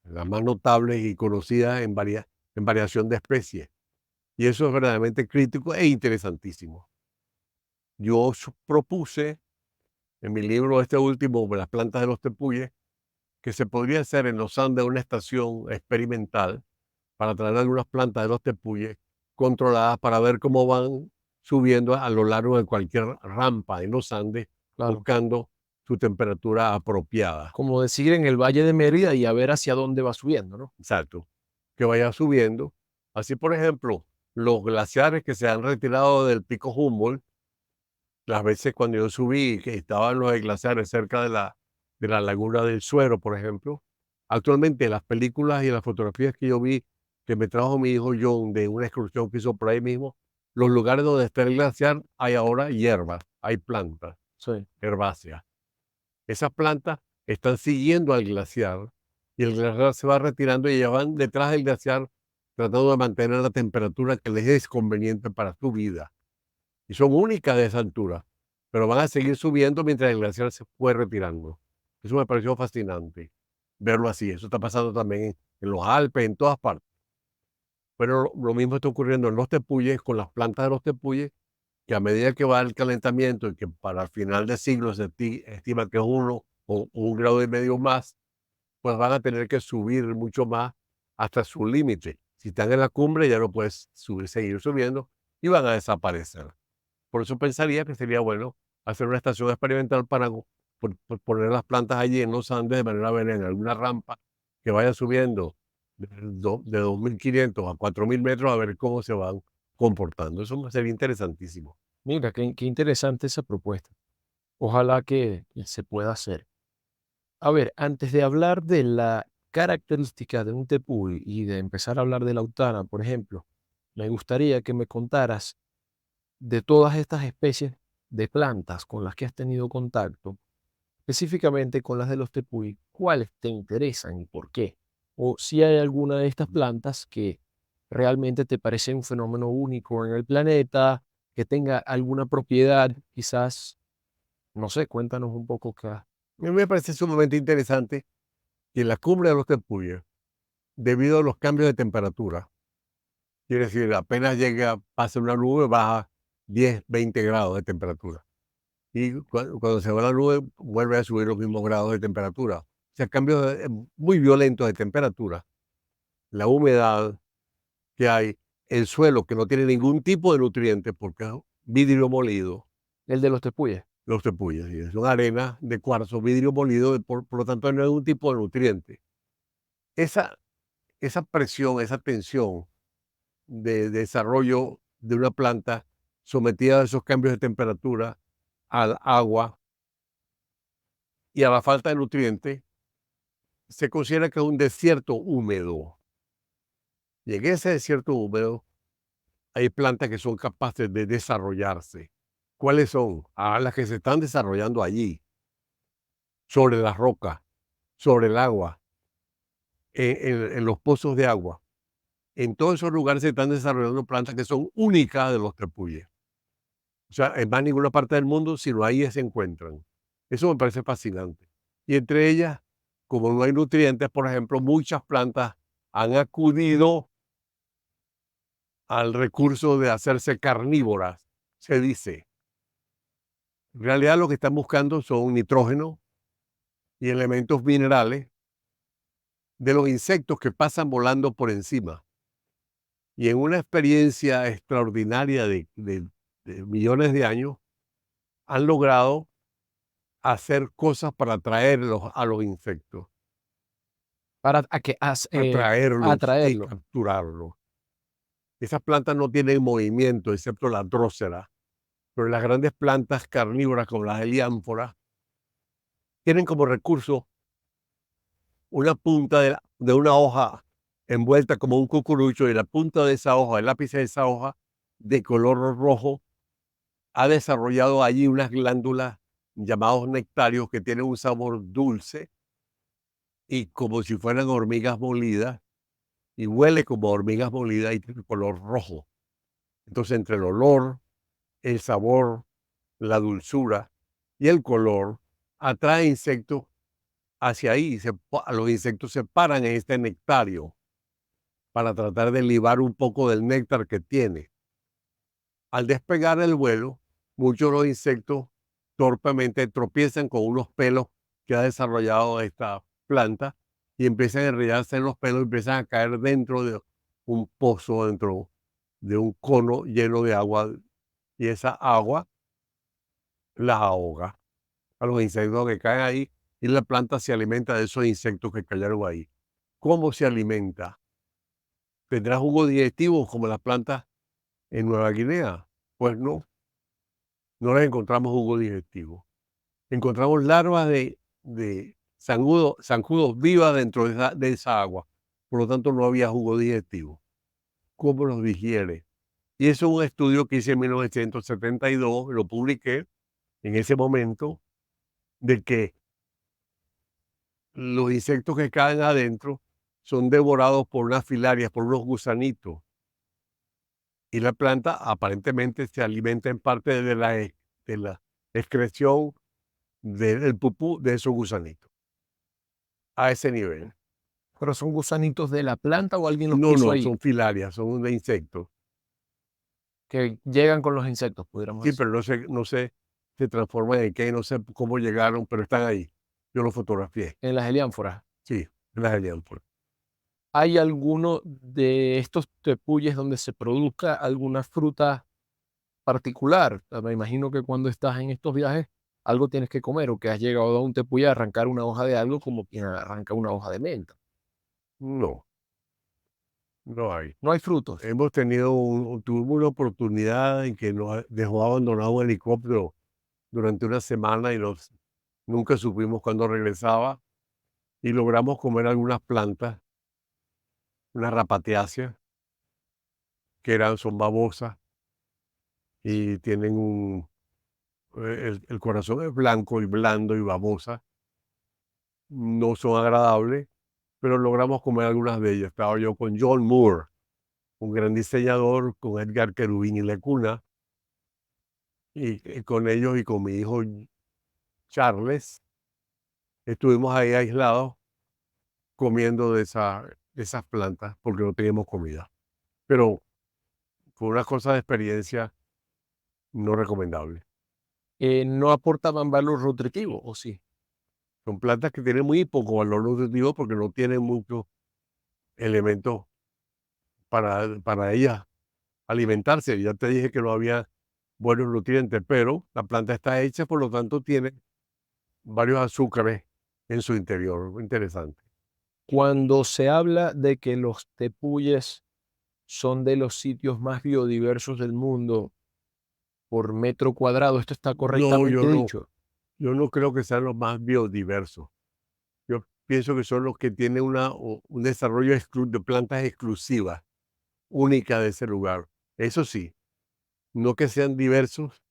las más notables y conocidas en variación de especies. Y eso es verdaderamente crítico e interesantísimo. Yo propuse en mi libro este último, Las plantas de los tepuyes, que se podría hacer en los Andes una estación experimental para traer algunas plantas de los tepuyes controladas para ver cómo van subiendo a lo largo de cualquier rampa en los Andes, Claro. buscando su temperatura apropiada. Como decir en el Valle de Mérida y a ver hacia dónde va subiendo, ¿no? Exacto. Que vaya subiendo. Así, por ejemplo, los glaciares que se han retirado del pico Humboldt, las veces cuando yo subí, que estaban los glaciares cerca de la laguna del Suero, por ejemplo, actualmente las películas y las fotografías que yo vi, que me trajo mi hijo John de una excursión que hizo por ahí mismo, los lugares donde está el glaciar hay ahora hierbas, hay plantas Sí. herbáceas. Esas plantas están siguiendo al glaciar y el glaciar se va retirando y ellas van detrás del glaciar tratando de mantener la temperatura que les es conveniente para su vida. Y son únicas de esa altura, pero van a seguir subiendo mientras el glaciar se fue retirando. Eso me pareció fascinante, verlo así. Eso está pasando también en los Alpes, en todas partes. Pero lo mismo está ocurriendo en los tepuyes, con las plantas de los tepuyes, que a medida que va el calentamiento y que para el final del siglo se estima que es 1 o 1,5 grados más, pues van a tener que subir mucho más hasta su límite. Si están en la cumbre ya no puedes subir, seguir subiendo y van a desaparecer. Por eso pensaría que sería bueno hacer una estación experimental para poner las plantas allí en los Andes de manera a ver en alguna rampa que vaya subiendo de 2.500 a 4.000 metros a ver cómo se van comportando. Eso sería interesantísimo. Mira, qué interesante esa propuesta. Ojalá que se pueda hacer. A ver, antes de hablar de la característica de un tepuy y de empezar a hablar de la autana, por ejemplo, me gustaría que me contaras de todas estas especies de plantas con las que has tenido contacto, específicamente con las de los tepuy, cuáles te interesan y por qué. O si hay alguna de estas plantas que realmente te parece un fenómeno único en el planeta, que tenga alguna propiedad, quizás, no sé, cuéntanos un poco acá. A mí me parece sumamente interesante que en la cumbre de los tepuyes, debido a los cambios de temperatura, quiere decir, apenas llega, pasa una nube, baja 10, 20 grados de temperatura. Y cuando se va la nube, vuelve a subir los mismos grados de temperatura. O sea, cambios muy violentos de temperatura. La humedad que hay, el suelo que no tiene ningún tipo de nutriente porque es vidrio molido, El de los tepuyes. los tepuyes, ¿sí? Son arenas de cuarzo, vidrio molido, por lo tanto no hay ningún tipo de nutriente. Esa, esa presión, esa tensión de desarrollo de una planta sometida a esos cambios de temperatura, al agua y a la falta de nutrientes, se considera que es un desierto húmedo. Y en ese desierto húmedo hay plantas que son capaces de desarrollarse. ¿Cuáles son? Las que se están desarrollando allí, sobre las rocas, sobre el agua, en los pozos de agua. En todos esos lugares se están desarrollando plantas que son únicas de los tepuyes. O sea, en más ninguna parte del mundo, sino ahí se encuentran. Eso me parece fascinante. Y entre ellas, como no hay nutrientes, por ejemplo, muchas plantas han acudido al recurso de hacerse carnívoras, se dice. En realidad lo que están buscando son nitrógeno y elementos minerales de los insectos que pasan volando por encima. Y en una experiencia extraordinaria de millones de años, han logrado hacer cosas para atraerlos a los insectos, Para a que atraerlos y atraerlo. capturarlos. Esas plantas no tienen movimiento, excepto la drósera, pero las grandes plantas carnívoras como las heliánforas tienen como recurso una punta de una hoja envuelta como un cucurucho y la punta de esa hoja, el ápice de esa hoja de color rojo, ha desarrollado allí unas glándulas llamados nectarios que tienen un sabor dulce y como si fueran hormigas molidas y huele como hormigas molidas y tiene color rojo. Entonces, entre el olor, el sabor, la dulzura y el color, atrae insectos hacia ahí. Los insectos se paran en este nectario para tratar de libar un poco del néctar que tiene. Al despegar el vuelo, muchos de los insectos torpemente tropiezan con unos pelos que ha desarrollado esta planta y empiezan a enredarse en los pelos y empiezan a caer dentro de un pozo, dentro de un cono lleno de agua, y esa agua las ahoga a los insectos que caen ahí, y la planta se alimenta de esos insectos que cayeron ahí. ¿Cómo se alimenta? ¿Tendrá jugo digestivo como las plantas en Nueva Guinea? Pues no les encontramos jugo digestivo. Encontramos larvas de zancudos vivas dentro de esa agua. Por lo tanto, no había jugo digestivo. ¿Cómo los digiere? Y eso es un estudio que hice en 1972, lo publiqué en ese momento, de que los insectos que caen adentro son devorados por unas filarias, por unos gusanitos. Y la planta aparentemente se alimenta en parte de la excreción del pupú de esos gusanitos. A ese nivel. ¿Pero son gusanitos de la planta o alguien los No, puso no, ahí? son filarias, son de insectos. Que llegan con los insectos, pudiéramos Sí, decir. pero no sé, se transforman en qué, no sé cómo llegaron, pero están ahí. Yo los fotografié. En las heliánforas. Sí, en las helianthus. ¿Hay alguno de estos tepuyes donde se produzca alguna fruta particular? Me imagino que cuando estás en estos viajes, algo tienes que comer, o que has llegado a un tepuy a arrancar una hoja de algo como quien arranca una hoja de menta. No, no hay. No hay frutos. Tuvimos una oportunidad en que nos dejó abandonado un helicóptero durante una semana y nunca supimos cuándo regresaba, y logramos comer algunas plantas, unas rapateáceas, son babosas y tienen el corazón es blanco y blando y babosa. No son agradables, pero logramos comer algunas de ellas. Estaba yo con John Moore, un gran diseñador, con Edgar Querubín y Lecuna, y con ellos y con mi hijo Charles, estuvimos ahí aislados comiendo de esas plantas porque no teníamos comida. Pero fue una cosa de experiencia no recomendable. ¿No aportaban valor nutritivo, o sí? Son plantas que tienen muy poco valor nutritivo porque no tienen muchos elementos para ellas alimentarse. Ya te dije que no había buenos nutrientes, pero la planta está hecha, por lo tanto tiene varios azúcares en su interior. Muy interesante. Cuando se habla de que los tepuyes son de los sitios más biodiversos del mundo por metro cuadrado, ¿esto está No, correctamente dicho? yo no creo que sean los más biodiversos. Yo pienso que son los que tienen un desarrollo de plantas exclusivas, únicas de ese lugar. Eso sí, no que sean diversos,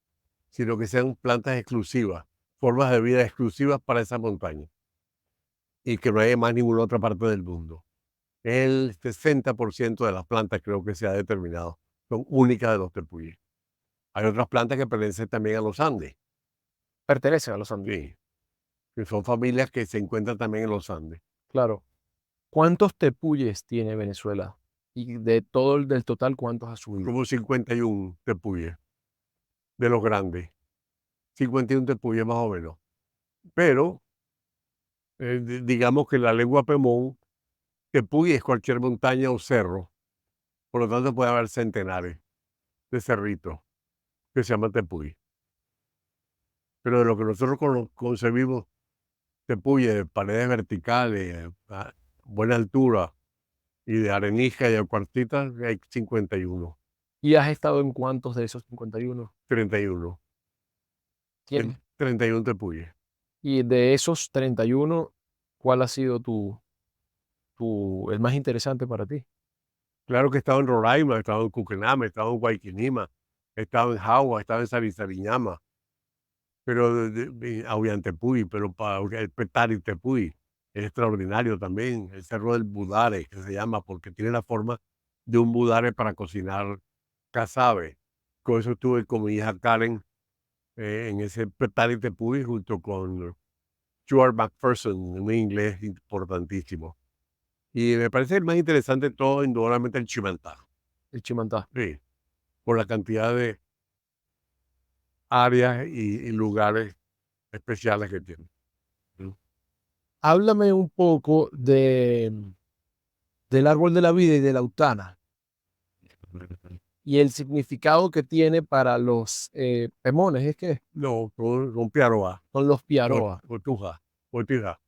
sino que sean plantas exclusivas, formas de vida exclusivas para esa montaña, y que no hay más en ninguna otra parte del mundo. El 60% de las plantas creo que se ha determinado son únicas de los tepuyes. Hay otras plantas que pertenecen también a los Andes, Pertenecen a los Andes, sí, que son familias que se encuentran también en los Andes. claro. ¿Cuántos tepuyes tiene Venezuela? Y del total, ¿cuántos ha subido? Como 51 tepuyes de los grandes, 51 tepuyes más o menos. Pero digamos que la lengua Pemón, tepuy es cualquier montaña o cerro, por lo tanto puede haber centenares de cerritos que se llaman tepuy. Pero de lo que nosotros concebimos tepuy de paredes verticales, a buena altura, y de arenisca y de cuarcitas, hay 51, ¿Y has estado en cuántos de esos 51? 31, ¿Tienes? 31 tepuyes. Y de esos 31, ¿cuál ha sido el más interesante para ti? Claro que he estado en Roraima, he estado en Cuquenama, he estado en Guayquinima, he estado en Jagua, he estado en Sarisariñama, pero Auyantepuy, pero para el Petare Tepuy es extraordinario también. El Cerro del Budare, que se llama, porque tiene la forma de un budare para cocinar casabe. Con eso estuve con mi hija Karen en ese Petare Tepuy junto con Stuart McPherson, un inglés importantísimo. Y me parece el más interesante de todo, indudablemente, el Chimantá. El Chimantá. Sí, por la cantidad de áreas y lugares especiales que tiene. Mm. Háblame un poco del árbol de la vida y de la autana y el significado que tiene para los pemones, ¿es que? No, son piaroa, Son los piaroa. otuja, otija.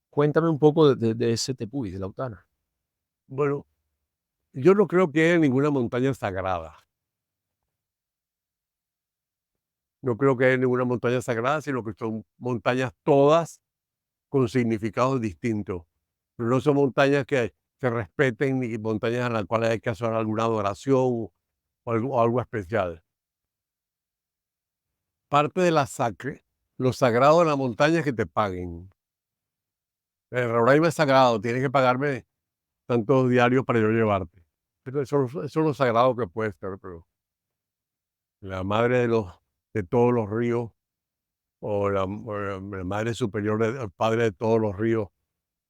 Cuéntame un poco de ese tepuy, de la autana. Bueno, yo no creo que haya ninguna montaña sagrada. No creo que haya ninguna montaña sagrada, sino que son montañas todas con significados distintos. Pero no son montañas que se respeten ni montañas a las cuales hay que hacer alguna adoración o algo especial. Parte de la sacre, lo sagrado de la montaña es que te paguen. El Roraima es sagrado, tienes que pagarme tantos diarios para yo llevarte. Pero eso es lo sagrado que puede ser, pero la madre de todos los ríos, o la madre superior, el padre de todos los ríos,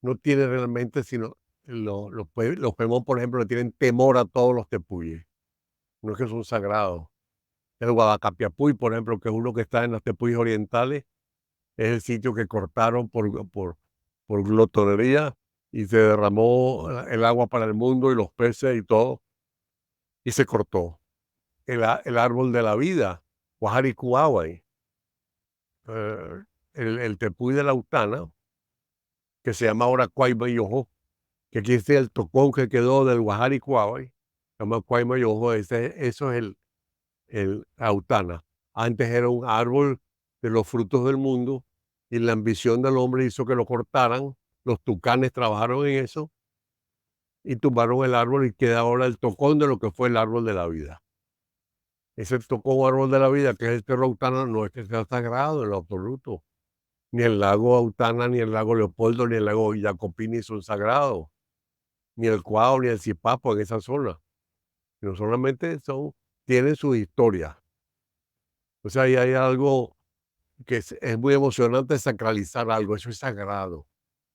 no tiene realmente, sino los Pemón, por ejemplo, le tienen temor a todos los tepuyes. No es que son sagrados. El Guadacapiapuy, por ejemplo, que es uno que está en los tepuyes orientales, es el sitio que cortaron por glotonería y se derramó el agua para el mundo y los peces y todo, y se cortó. El árbol de la vida, Guajaricuahuay, el tepuy de la Autana, que se llama ahora Cuaymayojo, que aquí es el tocón que quedó del Guajaricuahuay, se llama Cuaymayojo, eso es el Autana. Antes era un árbol de los frutos del mundo y la ambición del hombre hizo que lo cortaran. Los tucanes trabajaron en eso y tumbaron el árbol y queda ahora el tocón de lo que fue el árbol de la vida. Ese tocón árbol de la vida, que es el Cerro Autana, no es que sea sagrado en lo absoluto. Ni el lago Autana, ni el lago Leopoldo, ni el lago Jacopini son sagrados. Ni el Cuau, ni el Zipapo en esa zona. Sino solamente tienen su historia. O sea, ahí hay algo que es muy emocionante sacralizar algo. Eso es sagrado,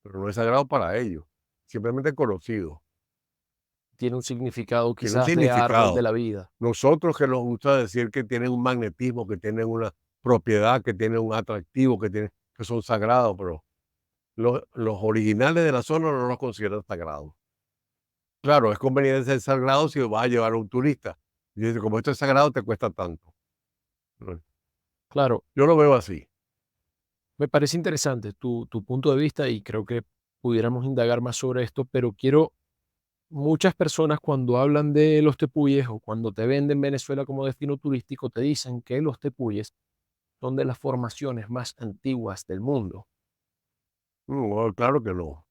pero no es sagrado para ellos. Simplemente conocido. Tiene un significado Tiene un quizás de árbol de significado. la vida. Nosotros que nos gusta decir que tienen un magnetismo, que tienen una propiedad, que tienen un atractivo, que son sagrados, pero los originales de la zona no los consideran sagrados. Claro, es conveniente ser sagrado si vas a llevar a un turista. Y dice, como esto es sagrado, te cuesta tanto. Bueno, Claro, yo lo veo así. me parece interesante tu punto de vista y creo que pudiéramos indagar más sobre esto, pero quiero, muchas personas cuando hablan de los tepuyes o cuando te venden Venezuela como destino turístico, te dicen que los tepuyes son de las formaciones más antiguas del mundo. No, claro que no.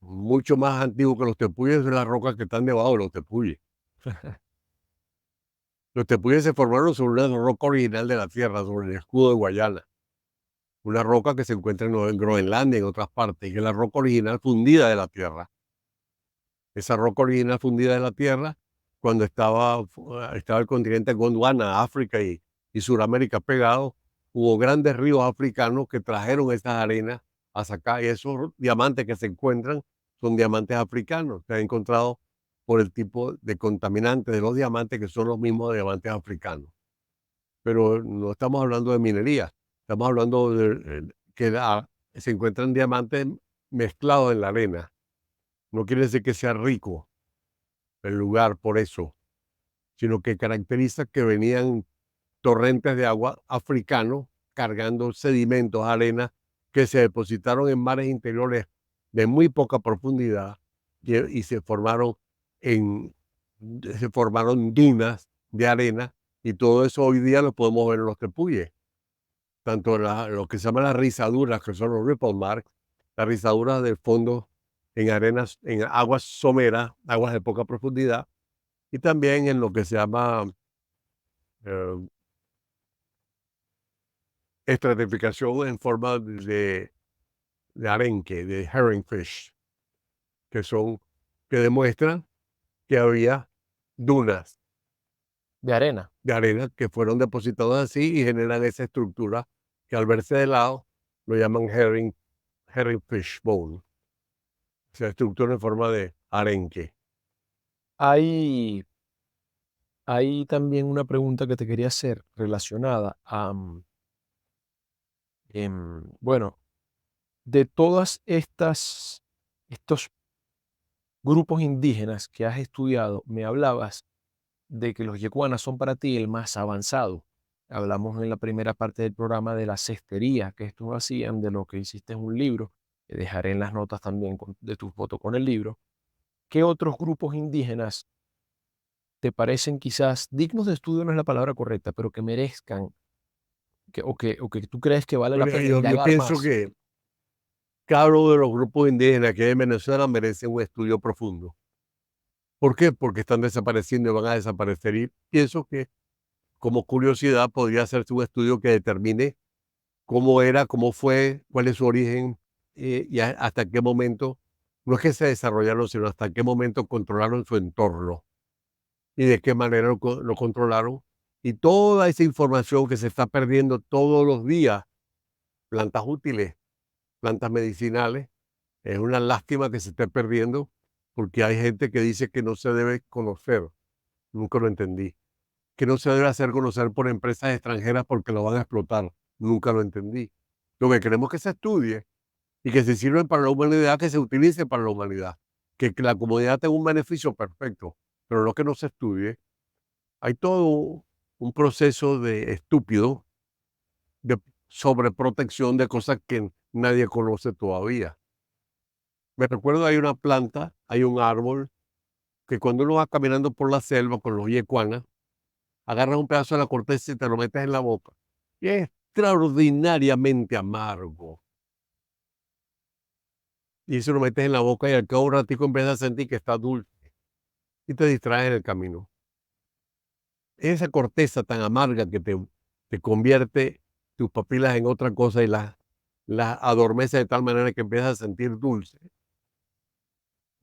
Mucho más antiguo que los tepuyes es las rocas que están debajo de los tepuyes. Los tepuyes se formaron sobre una roca original de la Tierra, sobre el escudo de Guayana. Una roca que se encuentra en Groenlandia y en otras partes, y que es la roca original fundida de la Tierra. Esa roca original fundida de la Tierra, cuando estaba el continente Gondwana, África y Sudamérica pegados, hubo grandes ríos africanos que trajeron esas arenas hasta acá, y esos diamantes que se encuentran son diamantes africanos. Se han encontrado por el tipo de contaminantes de los diamantes, que son los mismos diamantes africanos. Pero no estamos hablando de minería, estamos hablando de que se encuentran diamantes mezclados en la arena. No quiere decir que sea rico el lugar por eso, sino que caracteriza que venían torrentes de agua africanos cargando sedimentos, arena, que se depositaron en mares interiores de muy poca profundidad y en, se formaron dunas de arena, y todo eso hoy día lo podemos ver en los tepuyes. Tanto lo que se llama las rizaduras, que son los ripple marks, las rizaduras del fondo en arenas, en aguas someras, aguas de poca profundidad, y también en lo que se llama eh, estratificación en forma de arenque, de herringfish, que son, que demuestran que había dunas De arena. de arena que fueron depositadas así y generan esa estructura que al verse de lado lo llaman herring fish bone. O sea, estructura en forma de arenque. Hay, hay también una pregunta que te quería hacer relacionada a, bueno, de todas estos grupos indígenas que has estudiado, me hablabas de que los yecuanas son para ti el más avanzado. Hablamos en la primera parte del programa de la cestería que estos hacían, de lo que hiciste en un libro, que dejaré en las notas también de tu foto con el libro. ¿Qué otros grupos indígenas te parecen quizás dignos de estudio? No es la palabra correcta, pero que merezcan, o que tú crees que vale la Bueno, pena yo indagar pienso más? que cada uno de los grupos indígenas que hay en Venezuela merece un estudio profundo. ¿Por qué? Porque están desapareciendo y van a desaparecer. Y pienso que como curiosidad podría hacerse un estudio que determine cómo era, cómo fue, cuál es su origen y hasta qué momento, no es que se desarrollaron, sino hasta qué momento controlaron su entorno y de qué manera lo controlaron. Y toda esa información que se está perdiendo todos los días, plantas útiles, plantas medicinales, es una lástima que se esté perdiendo porque hay gente que dice que no se debe conocer. Nunca lo entendí. Que no se debe hacer conocer por empresas extranjeras porque lo van a explotar. Nunca lo entendí. Lo que queremos es que se estudie y que se sirven para la humanidad, que se utilice para la humanidad. Que la comunidad tenga un beneficio perfecto, pero no que no se estudie. Hay todo un proceso de estúpido, de sobreprotección de cosas que nadie conoce todavía. Me recuerdo, hay una planta, hay un árbol, que cuando uno va caminando por la selva con los yecuanas, agarras un pedazo de la corteza y te lo metes en la boca. Y es extraordinariamente amargo. Y eso lo metes en la boca y al cabo de un ratico empiezas a sentir que está dulce y te distraes en el camino. Esa corteza tan amarga que te convierte tus papilas en otra cosa y las adormece de tal manera que empiezas a sentir dulce.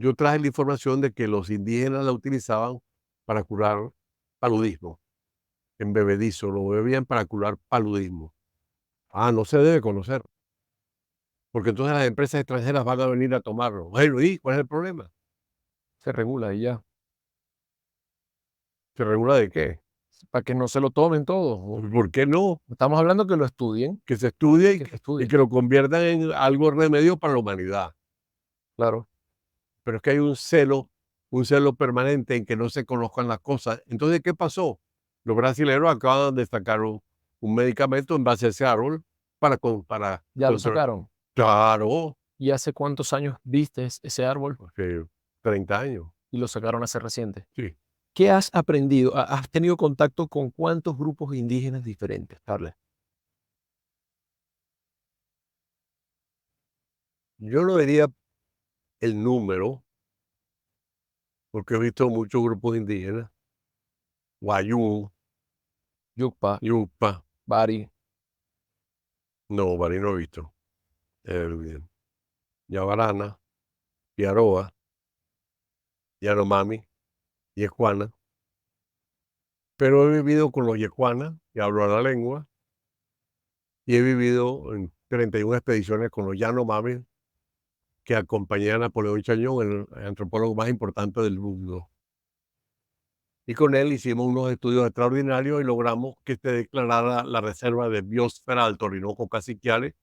Yo traje la información de que los indígenas la utilizaban para curar paludismo, en bebedizo, lo bebían para curar paludismo. Ah, no se debe conocer, porque entonces las empresas extranjeras van a venir a tomarlo. Bueno, ¿y cuál es el problema? Se regula y ya. ¿Se regula de qué? Para que no se lo tomen todo. ¿Por qué no? Estamos hablando que lo estudien, Que se estudie que se y estudien. que lo conviertan en algo remedio para la humanidad. Claro. Pero es que hay un celo permanente en que no se conozcan las cosas. Entonces, ¿qué pasó? Los brasileños acaban de sacar un medicamento en base a ese árbol para Ya lo controlar. sacaron. Claro, ¿Y hace cuántos años viste ese árbol? hace 30 años. Y lo sacaron hace reciente. Sí. ¿Qué has aprendido? ¿Has tenido contacto con cuántos grupos indígenas diferentes, Carles? Yo no diría el número, porque he visto muchos grupos indígenas, Guayú, Yucpa, Yupa, Bari, no, Bari no he visto, Yavarana, Piaroa, Yanomami, Yecuana, pero he vivido con los Yecuanas y hablo la lengua, y he vivido en 31 expediciones con los Yanomami que acompañé a Napoleón Chañón, el antropólogo más importante del mundo. Y con él hicimos unos estudios extraordinarios y logramos que se declarara la reserva de biosfera del Orinoco Cassiquiare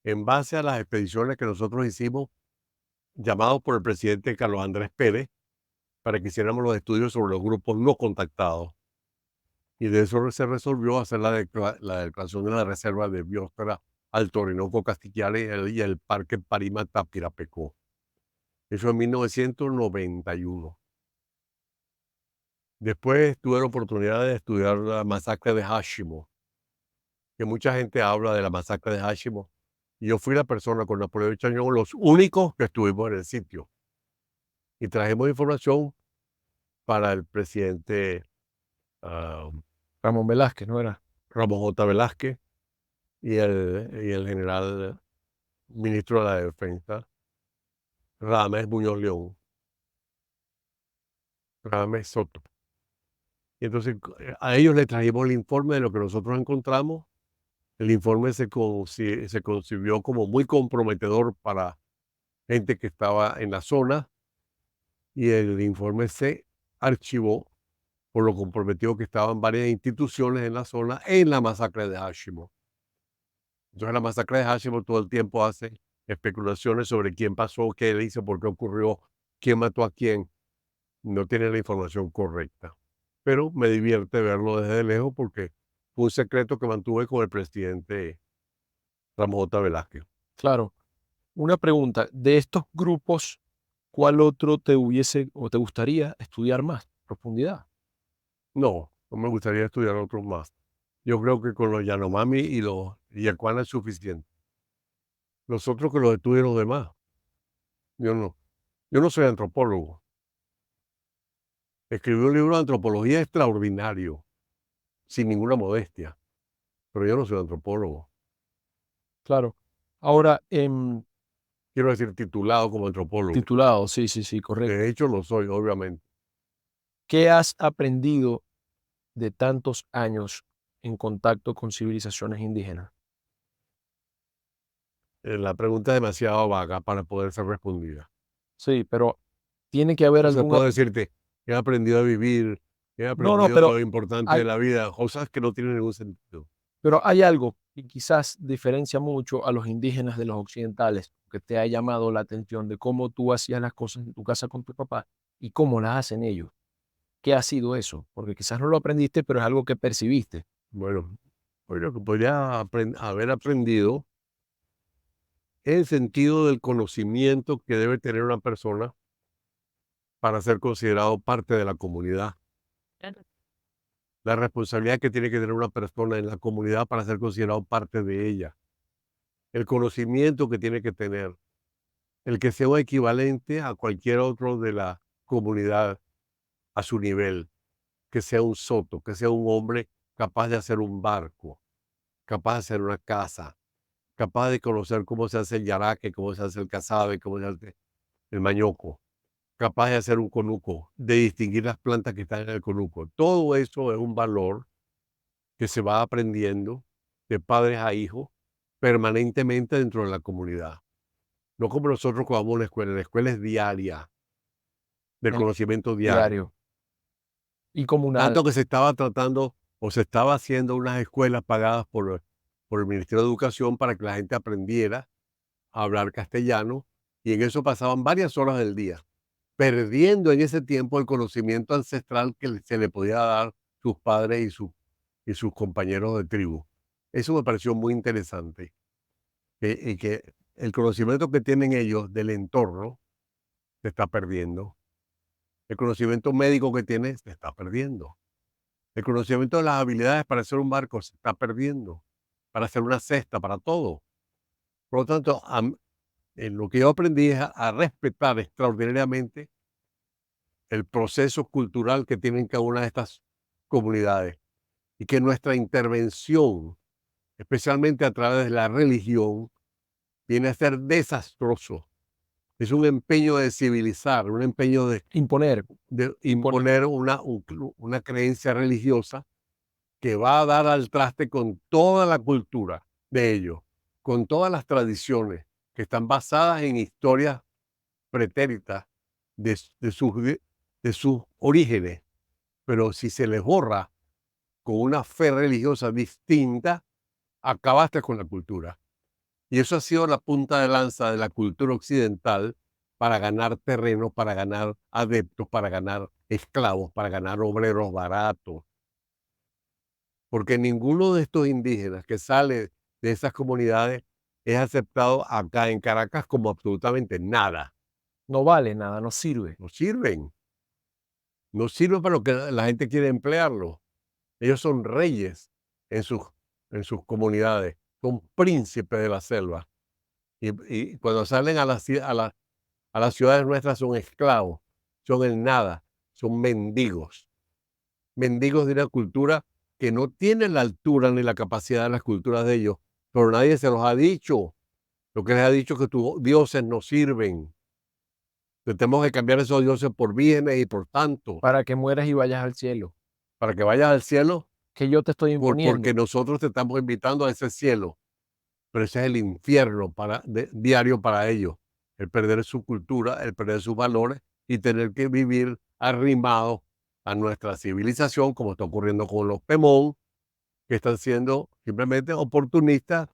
en base a las expediciones que nosotros hicimos, llamados por el presidente Carlos Andrés Pérez, para que hiciéramos los estudios sobre los grupos no contactados. Y de eso se resolvió hacer la declaración de la reserva de biosfera Alto Orinoco Castiquiare y el Parque Parima Tapirapecó. Eso en 1991. Después tuve la oportunidad de estudiar la masacre de Hashimo, que mucha gente habla de la masacre de Hashimo. Y yo fui la persona con Napoleón Chañón, los únicos que estuvimos en el sitio. Y trajimos información para el presidente ah, Ramón Velázquez, ¿no era? Ramón J. Velázquez y el general ministro de la Defensa, Radamés Muñoz León, Radamés Soto. Y entonces a ellos les trajimos el informe de lo que nosotros encontramos El informe se concibió como muy comprometedor para gente que estaba en la zona y el informe se archivó por lo comprometido que estaban varias instituciones en la zona en la masacre de Hashimo. Entonces, la masacre de Hashimo todo el tiempo hace especulaciones sobre quién pasó, qué le hizo, por qué ocurrió, quién mató a quién. No tiene la información correcta. Pero me divierte verlo desde lejos porque fue un secreto que mantuve con el presidente Ramos J. Velázquez. Claro. Una pregunta, de estos grupos, ¿cuál otro te hubiese o te gustaría estudiar más? Profundidad. No, no me gustaría estudiar otros más. Yo creo que con los Yanomami y los Yacuana es suficiente. Los otros que los estudien los demás. Yo no. Yo no soy antropólogo. Escribí un libro de antropología extraordinario, sin ninguna modestia, pero yo no soy antropólogo. Claro. Ahora, Quiero decir, titulado como antropólogo. titulado, sí, sí, sí, correcto. De hecho, lo soy, obviamente. ¿Qué has aprendido de tantos años en contacto con civilizaciones indígenas? La pregunta es demasiado vaga para poder ser respondida. Sí, pero tiene que haber O sea, algún... puedo decirte, he aprendido a vivir, he No, no, aprendido pero lo importante de hay, la vida, cosas que no tienen ningún sentido. pero hay algo que quizás diferencia mucho a los indígenas de los occidentales, que te ha llamado la atención de cómo tú hacías las cosas en tu casa con tu papá y cómo las hacen ellos. ¿Qué ha sido eso? Porque quizás no lo aprendiste, pero es algo que percibiste. Bueno, hoy lo que podría haber aprendido es el sentido del conocimiento que debe tener una persona para ser considerado parte de la comunidad. La responsabilidad que tiene que tener una persona en la comunidad para ser considerado parte de ella. El conocimiento que tiene que tener. El que sea un equivalente a cualquier otro de la comunidad a su nivel. Que sea un soto, que sea un hombre capaz de hacer un barco, capaz de hacer una casa, capaz de conocer cómo se hace el yaraque, cómo se hace el casabe, cómo se hace el mañoco, capaz de hacer un conuco, de distinguir las plantas que están en el conuco. Todo eso es un valor que se va aprendiendo de padres a hijos permanentemente dentro de la comunidad. No como nosotros cuando vamos a la escuela es diaria, de El conocimiento diario. diario y comunal. Tanto que se estaba tratando o se estaba haciendo unas escuelas pagadas por el Ministerio de Educación para que la gente aprendiera a hablar castellano y en eso pasaban varias horas del día, perdiendo en ese tiempo el conocimiento ancestral que se le podía dar sus padres y sus compañeros de tribu. Eso me pareció muy interesante, y que el conocimiento que tienen ellos del entorno se está perdiendo. El conocimiento médico que tienen se está perdiendo. El conocimiento de las habilidades para hacer un barco se está perdiendo, para hacer una cesta, para todo. Por lo tanto, en lo que yo aprendí es a respetar extraordinariamente el proceso cultural que tienen cada una de estas comunidades y que nuestra intervención, especialmente a través de la religión, viene a ser desastroso. Es un empeño de civilizar, un empeño Imponer, de imponer. imponer una creencia religiosa que va a dar al traste con toda la cultura de ellos, con todas las tradiciones que están basadas en historias pretéritas de sus orígenes. Pero si se les borra con una fe religiosa distinta, acabaste con la cultura. Y eso ha sido la punta de lanza de la cultura occidental para ganar terreno, para ganar adeptos, para ganar esclavos, para ganar obreros baratos. Porque ninguno de estos indígenas que sale de esas comunidades es aceptado acá en Caracas como absolutamente nada. No vale nada, no sirve. No sirven. No sirven para lo que la gente quiere emplearlo. Ellos son reyes en sus comunidades, son príncipes de la selva. Y cuando salen a las ciudades nuestras son esclavos, son el nada, son mendigos. Mendigos de una cultura que no tiene la altura ni la capacidad de las culturas de ellos, pero nadie se los ha dicho. Lo que les ha dicho es que tus dioses no sirven, que tenemos que cambiar esos dioses por vírgenes y por tanto, Para que mueras y vayas al cielo. para que vayas al cielo que yo te estoy imponiendo. porque nosotros te estamos invitando a ese cielo, pero ese es el infierno diario para ellos, el perder su cultura, el perder sus valores y tener que vivir arrimados a nuestra civilización, como está ocurriendo con los Pemón, que están siendo simplemente oportunistas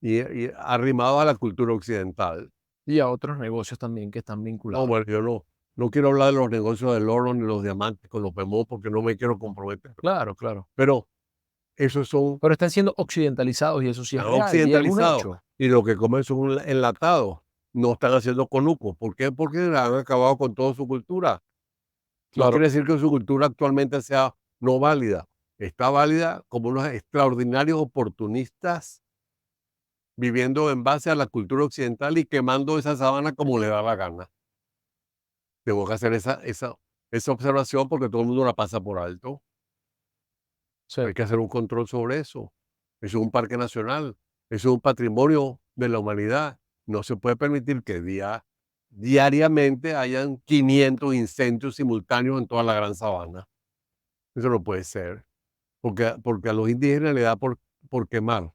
y arrimados a la cultura occidental. Y a otros negocios también que están No, vinculados. bueno, yo no quiero hablar de los negocios del oro ni los diamantes con los Pemón porque no me quiero comprometer. Claro, claro. Pero esos son Pero están siendo occidentalizados y eso sí es real y es un occidentalizados hecho. y lo que comen son enlatados. No están haciendo conucos. ¿Por qué? Porque han acabado con toda su cultura. No Claro, quiere decir que su cultura actualmente sea no válida. Está válida como unos extraordinarios oportunistas viviendo en base a la cultura occidental y quemando esa sabana como le da la gana. Tengo que hacer esa observación porque todo el mundo la pasa por alto. sí, Hay que hacer un control sobre eso. Eso es un parque nacional, eso es un patrimonio de la humanidad. No se puede permitir que diariamente hayan 500 incendios simultáneos en toda la gran sabana. Eso no puede ser, porque a los indígenas le da por quemar.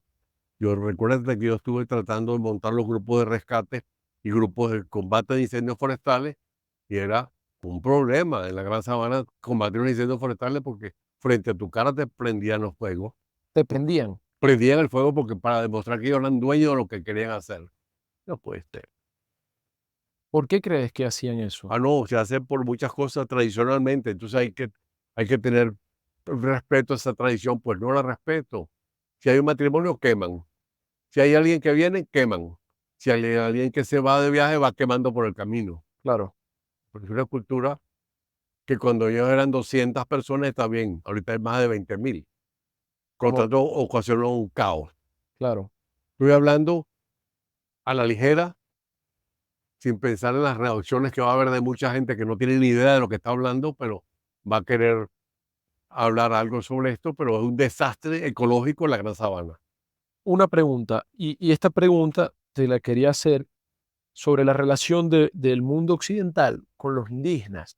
Yo recuerdo que yo estuve tratando de montar los grupos de rescate y grupos de combate de incendios forestales y era un problema en la gran sabana combatir los incendios forestales porque frente a tu cara te prendían los fuegos. te prendían. Prendían el fuego porque para demostrar que ellos eran dueños de lo que querían hacer. No puede ser. ¿Por qué crees que hacían eso? Ah, no, se hace por muchas cosas tradicionalmente, entonces hay que tener respeto a esa tradición, pues no la respeto. Si hay un matrimonio, queman. Si hay alguien que viene, queman. Si hay alguien que se va de viaje, va quemando por el camino. Claro, Porque es una cultura que cuando ellos eran 200 personas está bien, ahorita hay más de 20.000. Por lo como, tanto, ocasionó un caos. claro. Estoy hablando a la ligera, sin pensar en las reacciones que va a haber de mucha gente que no tiene ni idea de lo que está hablando, pero va a querer hablar algo sobre esto, pero es un desastre ecológico en la Gran Sabana. Una pregunta, y esta pregunta te la quería hacer sobre la relación del mundo occidental con los indígenas.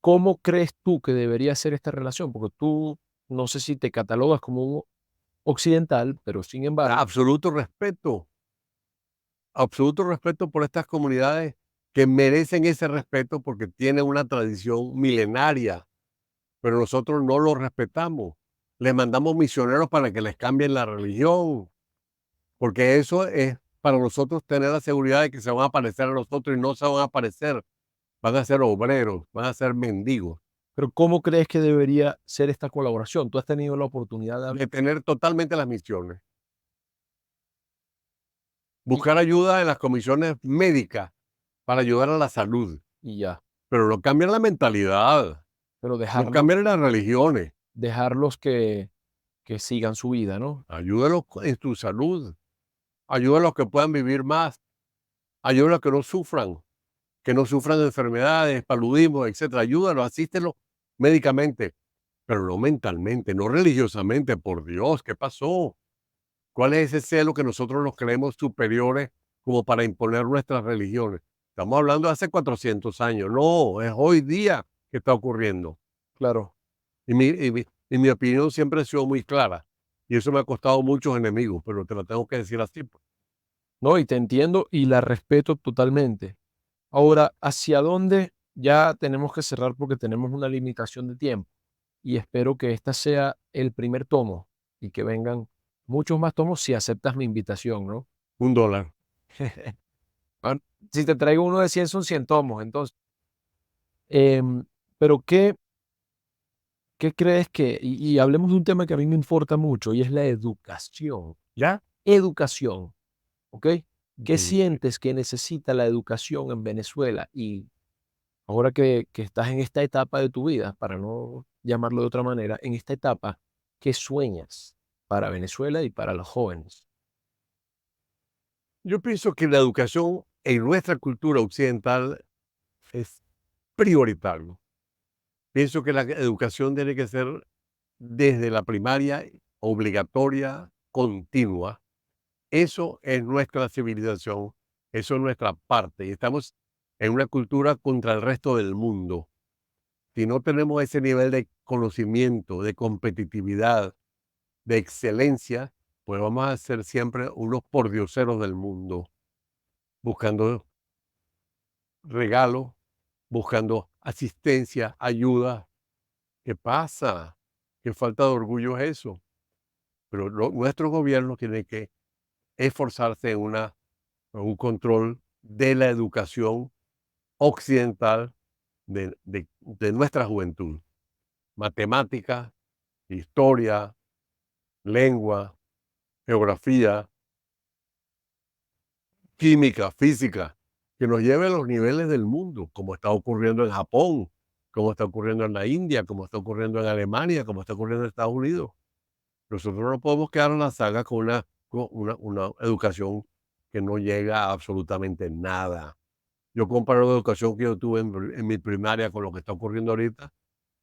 ¿Cómo crees tú que debería ser esta relación? Porque tú no sé si te catalogas como un occidental, pero sin embargo, Absoluto respeto por estas comunidades que merecen ese respeto porque tienen una tradición milenaria, pero nosotros no lo respetamos. Les mandamos misioneros para que les cambien la religión, porque eso es para nosotros tener la seguridad de que se van a parecer a nosotros y no se van a parecer. Van a ser obreros, van a ser mendigos. pero ¿cómo crees que debería ser esta colaboración? ¿Tú has tenido la oportunidad de hablar? Detener totalmente las misiones. Y, Buscar ayuda en las comisiones médicas para ayudar a la salud, y ya, pero no cambian la mentalidad, pero no cambian las religiones. dejarlos que sigan su vida, ¿no? Ayúdalos en su salud, ayúdalos a que puedan vivir más, ayúdalos a que no sufran de enfermedades, paludismo, etcétera. Ayúdalos, asístelos médicamente, pero no mentalmente, no religiosamente. Por Dios, ¿qué pasó? ¿Cuál es ese celo que nosotros nos creemos superiores como para imponer nuestras religiones? Estamos hablando de hace 400 años. No, es hoy día que está ocurriendo. Claro. Y mi opinión siempre ha sido muy clara. Y eso me ha costado muchos enemigos, pero te lo tengo que decir así, pues. No, y te entiendo y la respeto totalmente. Ahora, ¿hacia dónde? Ya tenemos que cerrar porque tenemos una limitación de tiempo y espero que esta sea el primer tomo y que vengan muchos más tomos si aceptas mi invitación, ¿no? $1. Ah, si te traigo uno de 100 son 100 tomos, entonces. Em, pero ¿qué crees que? Y hablemos de un tema que a mí me importa mucho y es la educación. ¿Ya? Educación, ¿ok? ¿Qué Mm, sientes que necesita la educación en Venezuela? Y ahora que estás en esta etapa de tu vida, para no llamarlo de otra manera, en esta etapa, ¿qué sueñas para Venezuela y para los jóvenes? Yo pienso que la educación en nuestra cultura occidental es prioritario. Pienso que la educación tiene que ser desde la primaria, obligatoria, continua. Eso es nuestra civilización, eso es nuestra parte. Y estamos en una cultura contra el resto del mundo. Si no tenemos ese nivel de conocimiento, de competitividad, de excelencia, pues vamos a ser siempre unos pordioseros del mundo, buscando regalos, buscando asistencia, ayuda. ¿Qué pasa? ¿Qué falta de orgullo es eso? Pero nuestros gobiernos tienen que esforzarse en un control de la educación occidental de nuestra juventud. Matemática, historia, lengua, geografía, química, física, que nos lleve a los niveles del mundo, como está ocurriendo en Japón, como está ocurriendo en la India, como está ocurriendo en Alemania, como está ocurriendo en Estados Unidos. Nosotros no podemos quedar en la saga con una educación que no llega a absolutamente nada. Yo comparo la educación que yo tuve en mi primaria con lo que está ocurriendo ahorita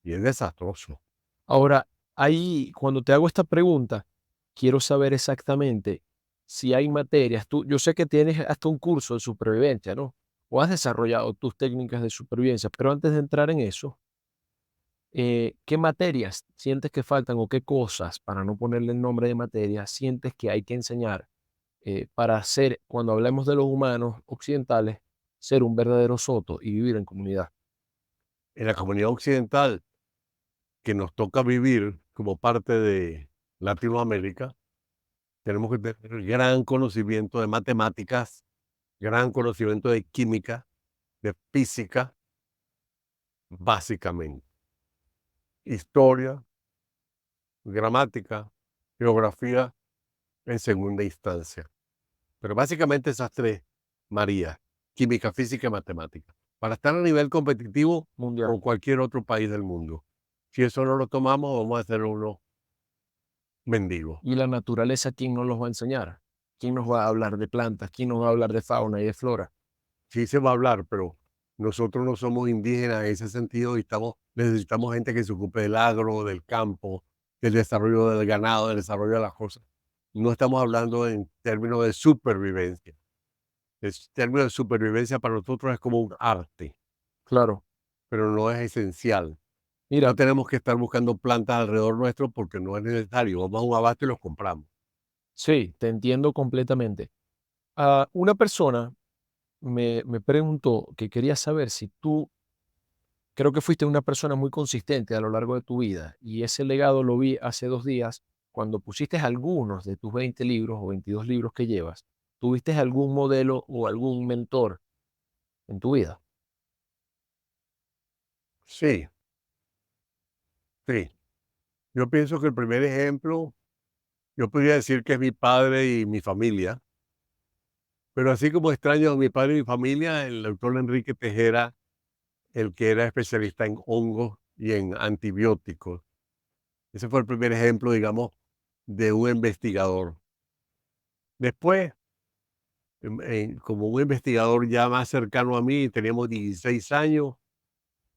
y es desastroso. Ahora, ahí, cuando te hago esta pregunta, quiero saber exactamente si hay materias. Yo sé que tienes hasta un curso de supervivencia, ¿no? O has desarrollado tus técnicas de supervivencia, pero antes de entrar en eso, ¿qué materias sientes que faltan o qué cosas, para no ponerle el nombre de materia, sientes que hay que enseñar para ser, cuando hablemos de los humanos occidentales, ser un verdadero soto y vivir en comunidad? En la comunidad occidental que nos toca vivir como parte de Latinoamérica, tenemos que tener gran conocimiento de matemáticas, gran conocimiento de química, de física, básicamente. Historia, gramática, geografía en segunda instancia. Pero básicamente esas tres, María, química, física y matemática, para estar a nivel competitivo Mundial. con cualquier otro país del mundo. Si eso no lo tomamos, vamos a ser unos mendigos. Y la naturaleza, ¿quién nos los va a enseñar? ¿Quién nos va a hablar de plantas? ¿Quién nos va a hablar de fauna y de flora? Sí se va a hablar, pero nosotros no somos indígenas en ese sentido y necesitamos gente que se ocupe del agro, del campo, del desarrollo del ganado, del desarrollo de las cosas. No estamos hablando en términos de supervivencia. El término de supervivencia para nosotros es como un arte, Claro. pero no es esencial. No Mira, tenemos que estar buscando plantas alrededor nuestro porque no es necesario. Vamos a un abasto y los compramos. sí, te entiendo completamente. Una persona me preguntó que quería saber si tú, creo que fuiste una persona muy consistente a lo largo de tu vida, y ese legado lo vi hace 2 días cuando pusiste algunos de tus 20 libros o 22 libros que llevas. ¿Tuviste algún modelo o algún mentor en tu vida? Sí, sí. Yo pienso que el primer ejemplo, yo podría decir que es mi padre y mi familia, pero así como extraño a mi padre y mi familia, el doctor Enrique Tejera, el que era especialista en hongos y en antibióticos. Ese fue el primer ejemplo, digamos, de un investigador. Después, como un investigador ya más cercano a mí, teníamos 16 años,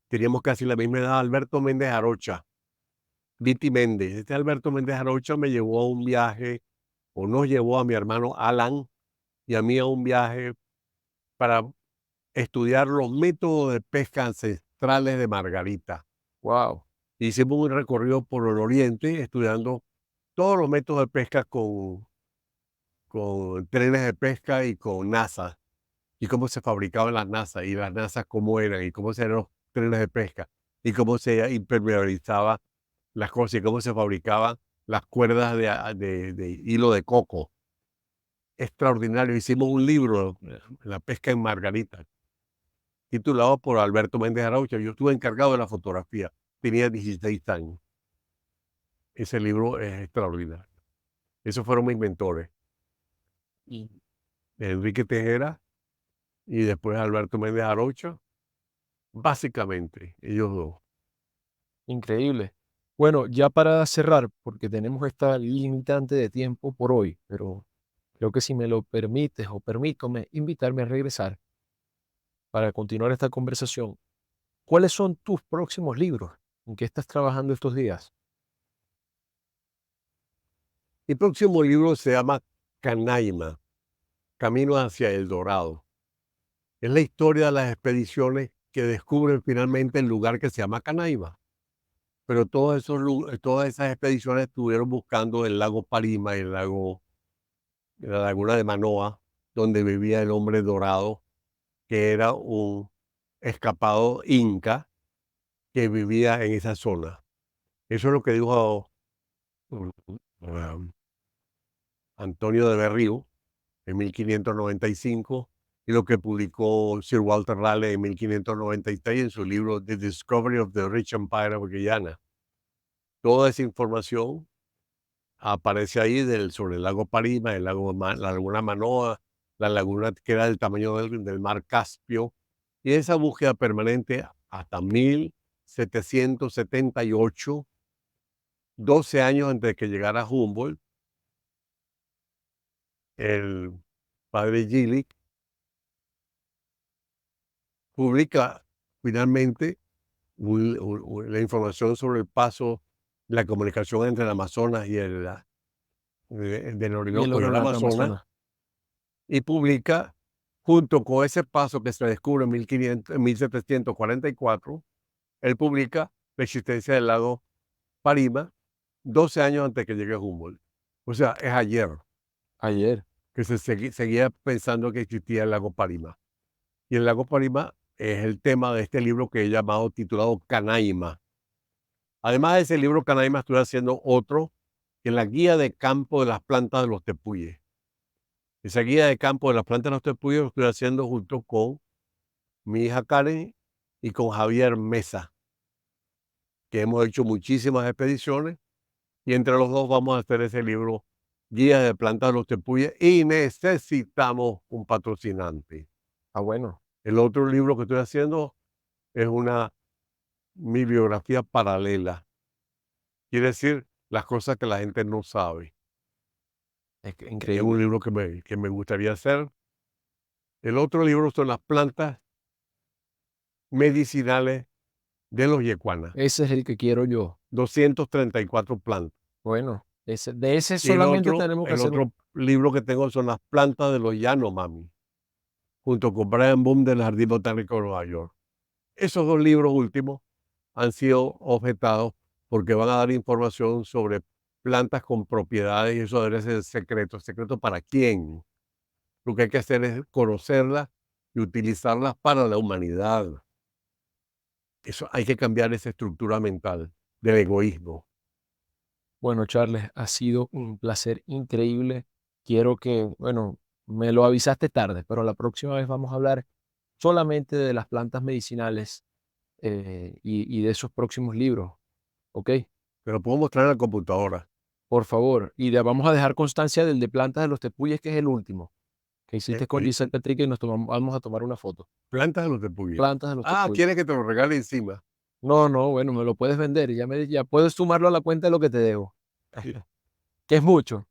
teníamos casi la misma edad, Alberto Méndez Arocha, Viti Méndez. Este Alberto Méndez Arocha me llevó a un viaje, o nos llevó a mi hermano Alan y a mí a un viaje para estudiar los métodos de pesca ancestrales de Margarita. Wow, Hicimos un recorrido por el oriente estudiando todos los métodos de pesca con trenes de pesca y con NASA, y cómo se fabricaban las NASA, y las NASA cómo eran, y cómo eran los trenes de pesca, y cómo se impermeabilizaba las cosas, y cómo se fabricaban las cuerdas de hilo de coco. Extraordinario. Hicimos un libro, La pesca en Margarita, titulado por Alberto Méndez Araucha. Yo estuve encargado de la fotografía. Tenía 16 años. Ese libro es extraordinario. Esos fueron mis mentores. Y Enrique Tejera y después Alberto Méndez Arocha. Básicamente, ellos dos. increíble. Bueno, ya para cerrar, porque tenemos esta limitante de tiempo por hoy, pero creo que si me lo permites o permítome invitarme a regresar para continuar esta conversación. ¿Cuáles son tus próximos libros? ¿En qué estás trabajando estos días? Mi próximo libro se llama Canaima, Camino hacia el Dorado. Es la historia de las expediciones que descubren finalmente el lugar que se llama Canaima. Pero todas esas expediciones estuvieron buscando el lago Parima y la laguna de Manoa, donde vivía el hombre dorado, que era un escapado inca que vivía en esa zona. Eso es lo que dijo um, Antonio de Berrío en 1595 y lo que publicó Sir Walter Raleigh en 1596 en su libro The Discovery of the Rich Empire of Guyana. Toda esa información aparece ahí sobre el lago Parima, la laguna Manoa, la laguna que era del tamaño del mar Caspio, y esa búsqueda permanente hasta 1778, 12 años antes de que llegara Humboldt, el padre Gillick publica finalmente la información sobre el paso, la comunicación entre el Amazonas y del Y el Orinoco y oro el en la Amazonas, Amazonas. y publica, junto con ese paso que se descubre en 1744, él publica la existencia del lago Parima 12 años antes que llegue Humboldt. O sea, es ayer Ayer. que seguía pensando que existía el lago Parima. Y el lago Parima es el tema de este libro que he llamado, titulado Canaima. Además de ese libro Canaima, estoy haciendo otro, que es la guía de campo de las plantas de los tepuyes. Esa guía de campo de las plantas de los tepuyes lo estoy haciendo junto con mi hija Karen y con Javier Mesa, que hemos hecho muchísimas expediciones y entre los dos vamos a hacer ese libro, Guía de plantas de los tepuyes, y necesitamos un patrocinante. Ah, bueno. El otro libro que estoy haciendo es mi biografía paralela. Quiere decir las cosas que la gente no sabe. Es que Es un increíble. libro que me gustaría hacer. El otro libro son las plantas medicinales de los yecuanas. Ese es el que quiero yo. 234 plantas. Bueno, de ese Y solamente tenemos que el hacer otro libro que tengo son las plantas de los Yanomami, junto con Brian Boom del Jardín Botánico de Nueva York. Esos dos libros últimos han sido objetados porque van a dar información sobre plantas con propiedades y eso debe ser secreto. ¿Secreto para quién? Lo que hay que hacer es conocerlas y utilizarlas para la humanidad. Eso hay que cambiar esa estructura mental del egoísmo. Bueno, Charles, ha sido un placer increíble. Quiero que, bueno, me lo avisaste tarde, pero la próxima vez vamos a hablar solamente de las plantas medicinales y de esos próximos libros, ¿ok? Te lo puedo mostrar en la computadora. Por favor. Vamos a dejar constancia del de plantas de los tepuyes, que es el último, que hiciste con Giselle Petrique y vamos a tomar una foto. Plantas de los tepuyes. Plantas de los Ah, tepuyes. ¿quieres que te lo regale encima? No, no, bueno, me lo puedes vender, ya puedes sumarlo a la cuenta de lo que te debo, que es mucho,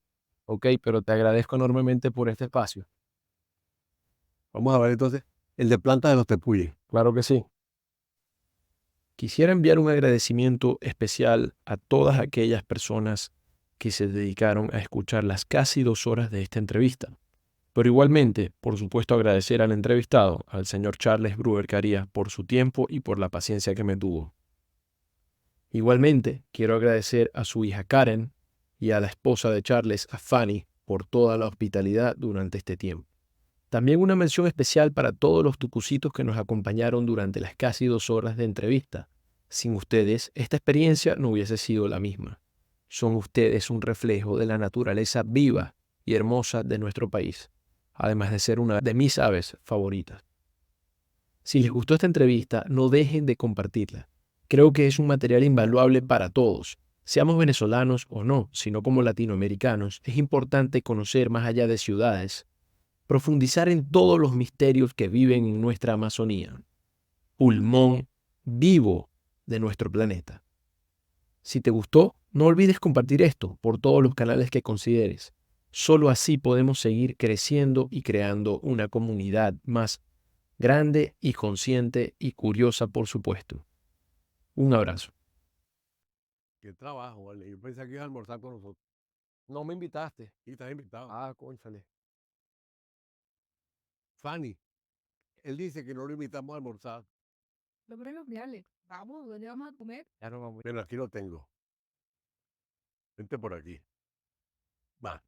¿ok? Pero te agradezco enormemente por este espacio. Vamos a ver entonces el de plantas de los tepuyes. Claro que sí. Quisiera enviar un agradecimiento especial a todas aquellas personas que se dedicaron a escuchar las casi 2 horas de esta entrevista. Pero igualmente, por supuesto, agradecer al entrevistado, al señor Charles Brewer Carías, por su tiempo y por la paciencia que me tuvo. Igualmente, quiero agradecer a su hija Karen y a la esposa de Charles, a Fanny, por toda la hospitalidad durante este tiempo. También una mención especial para todos los tucucitos que nos acompañaron durante las casi 2 horas de entrevista. Sin ustedes, esta experiencia no hubiese sido la misma. Son ustedes un reflejo de la naturaleza viva y hermosa de nuestro país, además de ser una de mis aves favoritas. Si les gustó esta entrevista, no dejen de compartirla. Creo que es un material invaluable para todos. Seamos venezolanos o no, sino como latinoamericanos, es importante conocer más allá de ciudades, profundizar en todos los misterios que viven en nuestra Amazonía, pulmón vivo de nuestro planeta. Si te gustó, no olvides compartir esto por todos los canales que consideres. Solo así podemos seguir creciendo y creando una comunidad más grande y consciente y curiosa, por supuesto. Un abrazo. Qué trabajo, vale. Yo pensé que ibas a almorzar con nosotros. No me invitaste. Y estás invitado. Ah, cónchale. Fanny, él dice que no lo invitamos a almorzar. Los premios reales. Vamos, ¿dónde vamos a comer? Ya no vamos. Bueno, aquí lo tengo. Vente por aquí. Va.